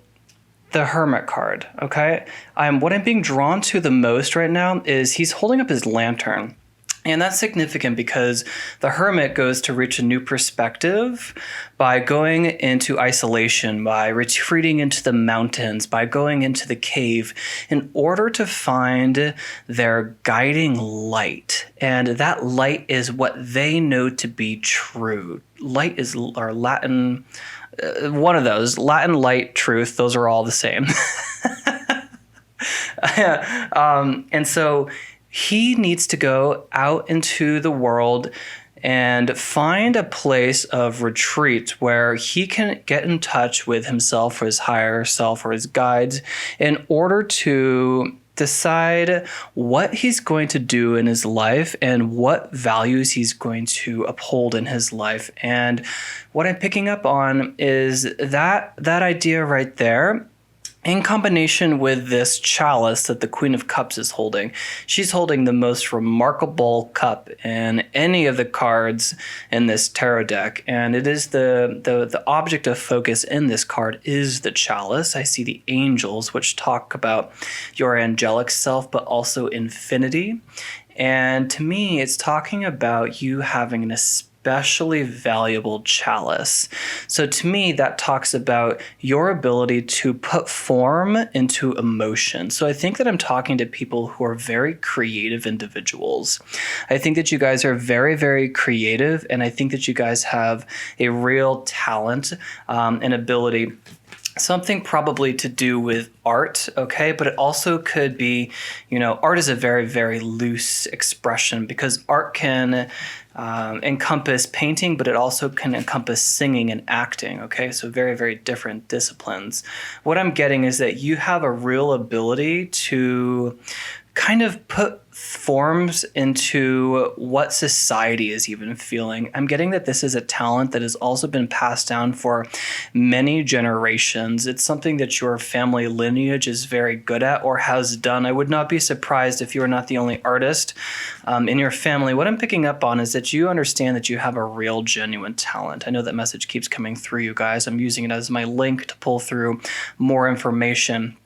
Hermit card, okay? What I'm being drawn to the most right now is he's holding up his lantern. And that's significant because the Hermit goes to reach a new perspective by going into isolation, by retreating into the mountains, by going into the cave in order to find their guiding light. And that light is what they know to be true. Light is our Latin, one of those, Latin, light, truth, those are all the same. And so he needs to go out into the world and find a place of retreat where he can get in touch with himself or his higher self or his guides in order to decide what he's going to do in his life and what values he's going to uphold in his life. And what I'm picking up on is that idea right there, in combination with this chalice that the Queen of Cups is holding. She's holding the most remarkable cup in any of the cards in this tarot deck, and it is the object of focus in this card is the chalice. I see the angels, which talk about your angelic self, but also infinity. And to me, it's talking about you having an especially valuable chalice. So to me, that talks about your ability to put form into emotion. So I think that I'm talking to people who are very creative individuals. I think that you guys are very, very creative, and I think that you guys have a real talent and ability. Something probably to do with art, okay? But it also could be, art is a very, very loose expression, because art can encompass painting, but it also can encompass singing and acting, okay? So very, very different disciplines. What I'm getting is that you have a real ability to kind of put forms into what society is even feeling. I'm getting that this is a talent that has also been passed down for many generations. It's something that your family lineage is very good at or has done. I would not be surprised if you are not the only artist in your family. What I'm picking up on is that you understand that you have a real, genuine talent. I know that message keeps coming through, you guys. I'm using it as my link to pull through more information.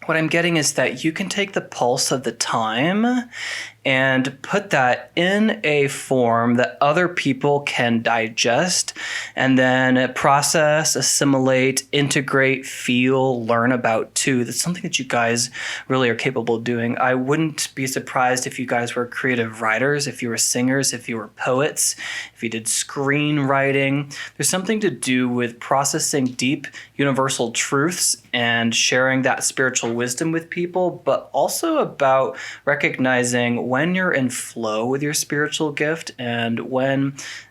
What I'm getting is that you can take the pulse of the time and put that in a form that other people can digest and then process, assimilate, integrate, feel, learn about too. That's something that you guys really are capable of doing. I wouldn't be surprised if you guys were creative writers, if you were singers, if you were poets, if you did screenwriting. There's something to do with processing deep universal truths and sharing that spiritual wisdom with people, but also about recognizing when you're in flow with your spiritual gift and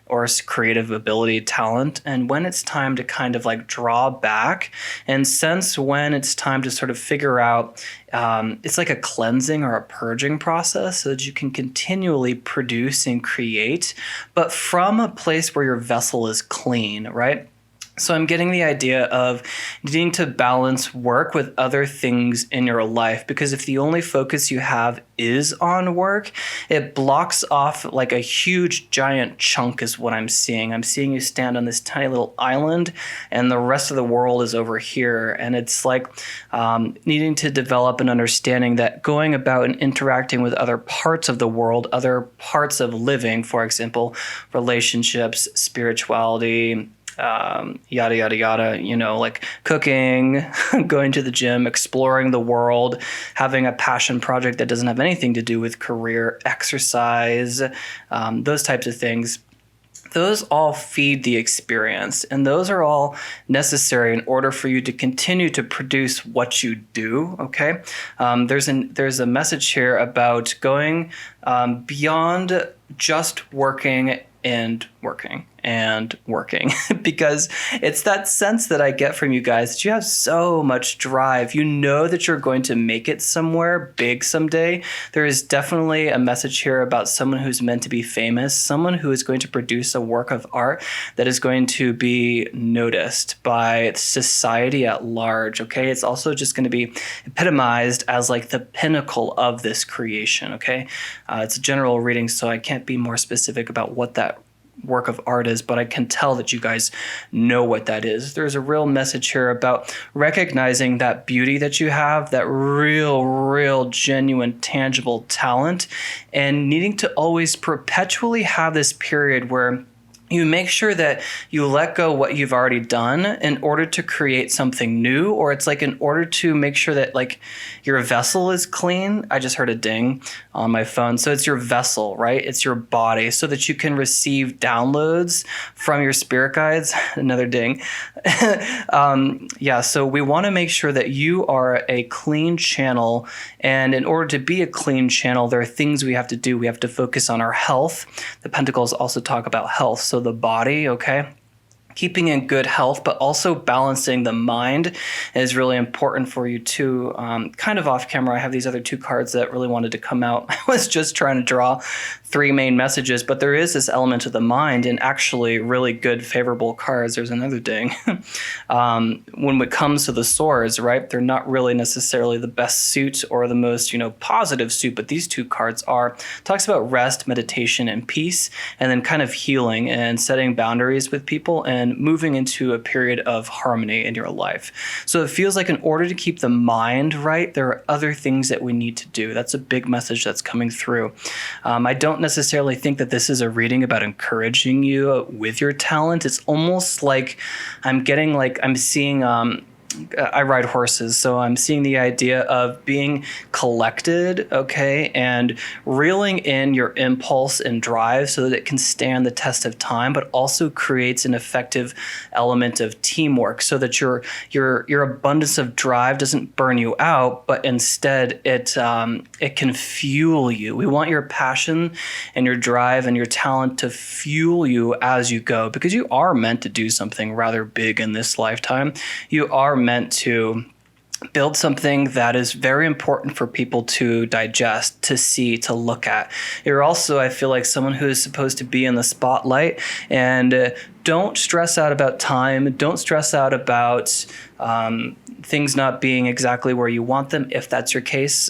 or creative ability, talent, and when it's time to kind of like draw back and sense when it's time to sort of figure out, it's like a cleansing or a purging process so that you can continually produce and create, but from a place where your vessel is clean, right? So I'm getting the idea of needing to balance work with other things in your life, because if the only focus you have is on work, it blocks off like a huge giant chunk is what I'm seeing. I'm seeing you stand on this tiny little island and the rest of the world is over here. And it's like needing to develop an understanding that going about and interacting with other parts of the world, other parts of living, for example, relationships, spirituality, yada, yada, yada, like cooking, going to the gym, exploring the world, having a passion project that doesn't have anything to do with career, exercise, those types of things. Those all feed the experience, and those are all necessary in order for you to continue to produce what you do, okay? There's a message here about going beyond just working and working and working, because it's that sense that I get from you guys that you have so much drive. You know that you're going to make it somewhere big someday. There is definitely a message here about someone who's meant to be famous, someone who is going to produce a work of art that is going to be noticed by society at large, okay? It's also just going to be epitomized as like the pinnacle of this creation, okay? It's a general reading, so I can't be more specific about what that work of art is, but I can tell that you guys know what that is. There's a real message here about recognizing that beauty that you have, that real, genuine, tangible talent, and needing to always perpetually have this period where you make sure that you let go what you've already done in order to create something new, or it's like in order to make sure that like your vessel is clean. I just heard a ding on my phone. So it's your vessel, right? It's your body, so that you can receive downloads from your spirit guides. Another ding. So we want to make sure that you are a clean channel. And in order to be a clean channel, there are things we have to do. We have to focus on our health. The Pentacles also talk about health. So the body, okay? Keeping in good health, but also balancing the mind is really important for you too. Kind of off camera, I have these other two cards that really wanted to come out. I was just trying to draw three main messages, but there is this element of the mind and actually really good, favorable cards. There's another ding. When it comes to the swords, right, they're not really necessarily the best suit or the most, positive suit, but these two cards are. Talks about rest, meditation, and peace, and then kind of healing and setting boundaries with people and and moving into a period of harmony in your life. So it feels like in order to keep the mind right, there are other things that we need to do. That's a big message that's coming through. I don't necessarily think that this is a reading about encouraging you with your talent. It's almost like I'm seeing I ride horses, so I'm seeing the idea of being collected, okay, and reeling in your impulse and drive so that it can stand the test of time, but also creates an effective element of teamwork so that your abundance of drive doesn't burn you out, but instead it can fuel you. We want your passion and your drive and your talent to fuel you as you go, because you are meant to do something rather big in this lifetime. You are meant to build something that is very important for people to digest, to see, to look at. You're also, I feel like, someone who is supposed to be in the spotlight, and don't stress out about time. Don't stress out about things not being exactly where you want them, if that's your case.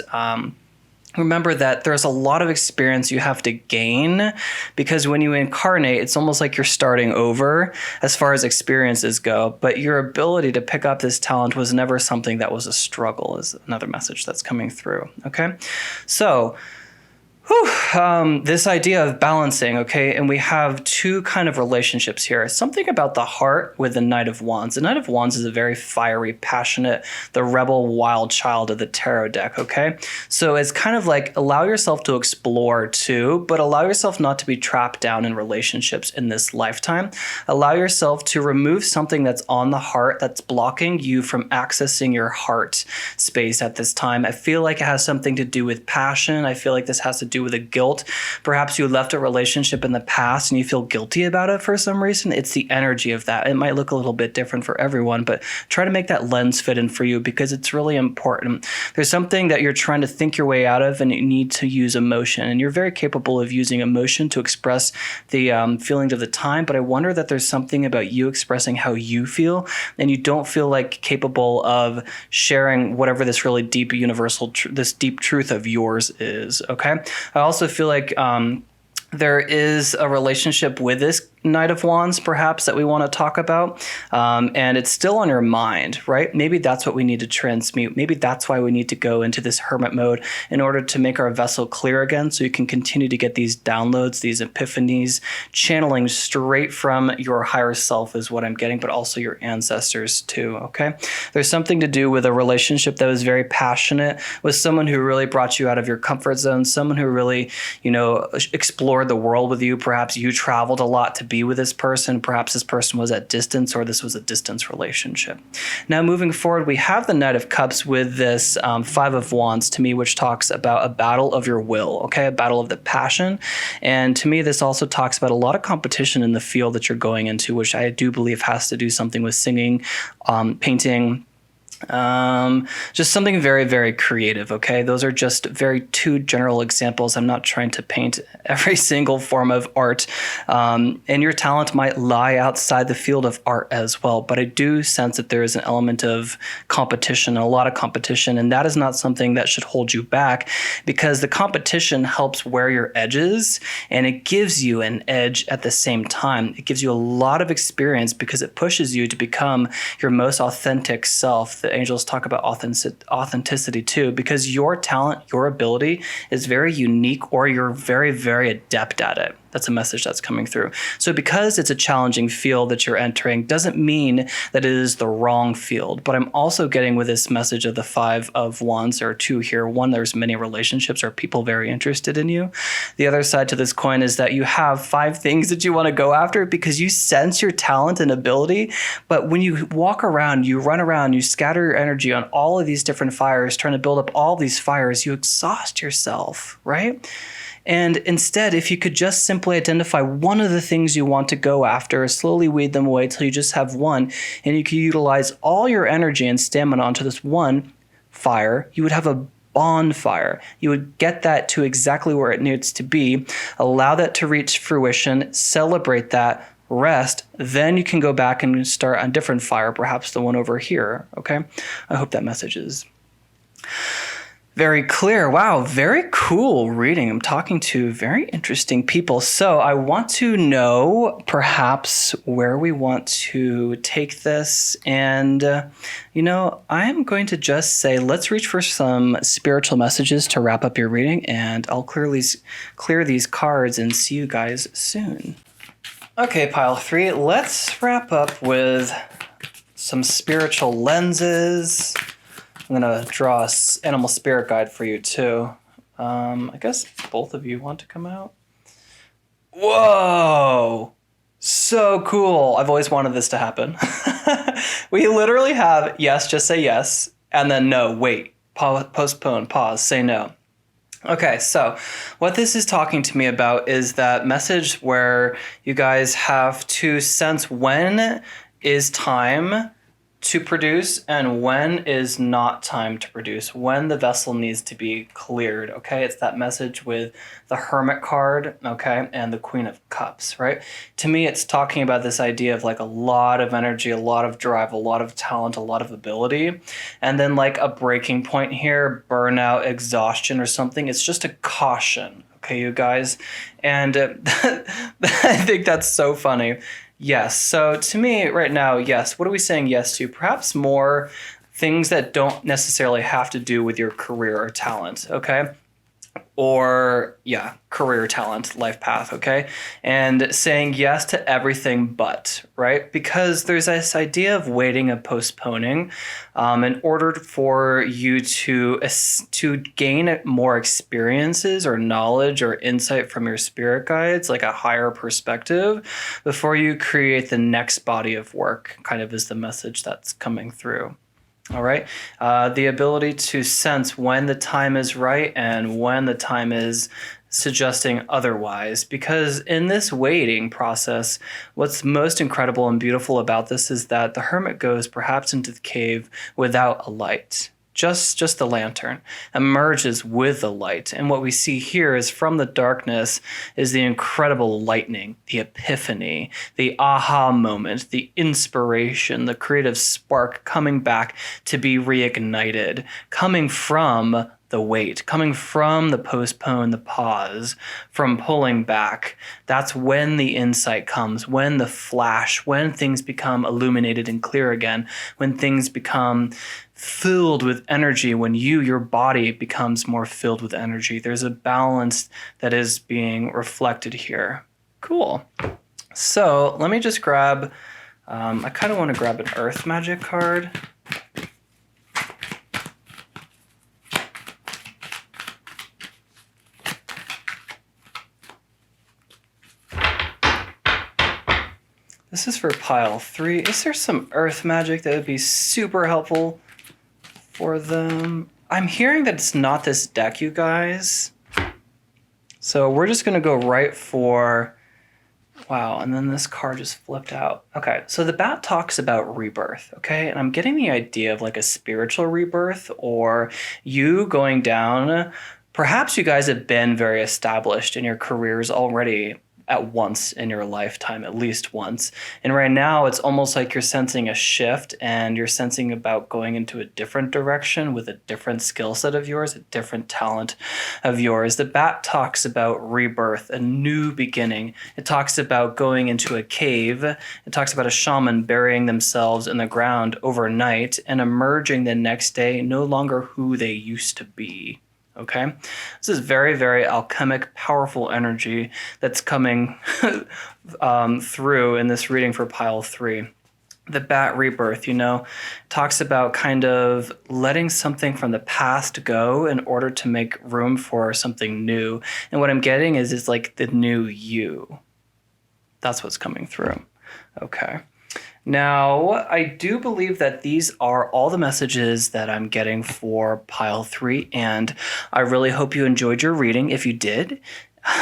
Remember that there's a lot of experience you have to gain, because when you incarnate, it's almost like you're starting over as far as experiences go. But your ability to pick up this talent was never something that was a struggle, is another message that's coming through. Okay, so this idea of balancing, okay, and we have two kind of relationships here. Something about the heart with the Knight of Wands. The Knight of Wands is a very fiery, passionate, the rebel, wild child of the tarot deck, okay? So it's kind of like allow yourself to explore too, but allow yourself not to be trapped down in relationships in this lifetime. Allow yourself to remove something that's on the heart that's blocking you from accessing your heart space at this time. I feel like it has something to do with passion. I feel like this has to do with a guilt. Perhaps you left a relationship in the past and you feel guilty about it for some reason. It's the energy of that. It might look a little bit different for everyone, but try to make that lens fit in for you, because it's really important. There's something that you're trying to think your way out of, and you need to use emotion, and you're very capable of using emotion to express the feelings of the time, but I wonder that there's something about you expressing how you feel, and you don't feel like capable of sharing whatever this really deep universal this deep truth of yours is, okay? I also feel like there is a relationship with this Knight of Wands, perhaps, that we want to talk about, and it's still on your mind, right? Maybe that's what we need to transmute. Maybe that's why we need to go into this hermit mode in order to make our vessel clear again, so you can continue to get these downloads, these epiphanies, channeling straight from your higher self is what I'm getting, but also your ancestors too, okay? There's something to do with a relationship that was very passionate, with someone who really brought you out of your comfort zone, someone who really, explored the world with you. Perhaps you traveled a lot to be with this person. Perhaps this person was at distance, or this was a distance relationship. Now, moving forward, we have the Knight of Cups with this Five of Wands, to me, which talks about a battle of your will, okay? A battle of the passion. And to me, this also talks about a lot of competition in the field that you're going into, which I do believe has to do something with singing, painting, just something very, very creative, okay? Those are just very two general examples. I'm not trying to paint every single form of art, and your talent might lie outside the field of art as well, but I do sense that there is an element of competition, a lot of competition, and that is not something that should hold you back, because the competition helps wear your edges, and it gives you an edge at the same time. It gives you a lot of experience because it pushes you to become your most authentic self. The angels talk about authenticity too, because your talent, your ability is very unique, or you're very, very adept at it. That's a message that's coming through. So because it's a challenging field that you're entering doesn't mean that it is the wrong field. But I'm also getting with this message of the Five of Wands, there are two here. One, there's many relationships or people very interested in you. The other side to this coin is that you have 5 things that you want to go after because you sense your talent and ability. But when you walk around, you run around, you scatter your energy on all of these different fires, trying to build up all these fires, you exhaust yourself, right? And instead, if you could just simply identify one of the things you want to go after, slowly weed them away till you just have one, and you can utilize all your energy and stamina onto this one fire, you would have a bonfire. You would get that to exactly where it needs to be, allow that to reach fruition, celebrate that, rest, then you can go back and start a different fire, perhaps the one over here, okay? I hope that message is Very clear. Wow, very cool reading. I'm talking to very interesting people. So I want to know perhaps where we want to take this. And, I am going to just say, let's reach for some spiritual messages to wrap up your reading. And I'll clear these cards and see you guys soon. Okay, pile 3, let's wrap up with some spiritual lenses. I'm going to draw an animal spirit guide for you too. I guess both of you want to come out. Whoa! So cool. I've always wanted this to happen. We literally have yes, just say yes, and then no, wait, postpone, pause, say no. Okay, so what this is talking to me about is that message where you guys have to sense when is time to produce and when is not time to produce, when the vessel needs to be cleared, okay? It's that message with the Hermit card, okay, and the Queen of Cups, right? To me, it's talking about this idea of like a lot of energy, a lot of drive, a lot of talent, a lot of ability, and then like a breaking point here, burnout, exhaustion or something. It's just a caution, okay, you guys? And I think that's so funny. Yes. So to me right now, yes. What are we saying yes to? Perhaps more things that don't necessarily have to do with your career or talent, okay? Or, career, talent, life path, okay? And saying yes to everything but, right? Because there's this idea of waiting and postponing in order for you to gain more experiences or knowledge or insight from your spirit guides, like a higher perspective, before you create the next body of work, kind of is the message that's coming through. All right. The ability to sense when the time is right and when the time is suggesting otherwise. Because in this waiting process, what's most incredible and beautiful about this is that the hermit goes perhaps into the cave without a light. Just the lantern, emerges with the light. And what we see here is from the darkness is the incredible lightning, the epiphany, the aha moment, the inspiration, the creative spark coming back to be reignited, coming from the wait, coming from the postpone, the pause, from pulling back. That's when the insight comes, when the flash, when things become illuminated and clear again, when things become filled with energy, when your body becomes more filled with energy. There's a balance that is being reflected here. Cool. So let me just grab, I kind of want to grab an earth magic card. This is for pile 3. Is there some earth magic that would be super helpful for them? I'm hearing that it's not this deck, you guys. So we're just going to go right for... Wow, and then this card just flipped out. Okay, so the bat talks about rebirth, okay? And I'm getting the idea of like a spiritual rebirth or you going down. Perhaps you guys have been very established in your careers already at once in your lifetime, at least once. And right now it's almost like you're sensing a shift and you're sensing about going into a different direction with a different skill set of yours, a different talent of yours. The bat talks about rebirth, a new beginning. It talks about going into a cave. It talks about a shaman burying themselves in the ground overnight and emerging the next day no longer who they used to be. Okay, this is very, very alchemic, powerful energy that's coming through in this reading for pile 3. The bat rebirth, talks about kind of letting something from the past go in order to make room for something new. And what I'm getting is it's like the new you. That's what's coming through. Okay. Now, I do believe that these are all the messages that I'm getting for pile 3, and I really hope you enjoyed your reading. If you did,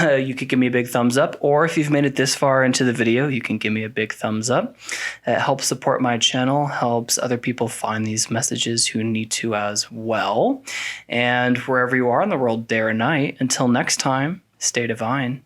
you could give me a big thumbs up, or if you've made it this far into the video, you can give me a big thumbs up. It helps support my channel, helps other people find these messages who need to as well. And wherever you are in the world, day or night, until next time, stay divine.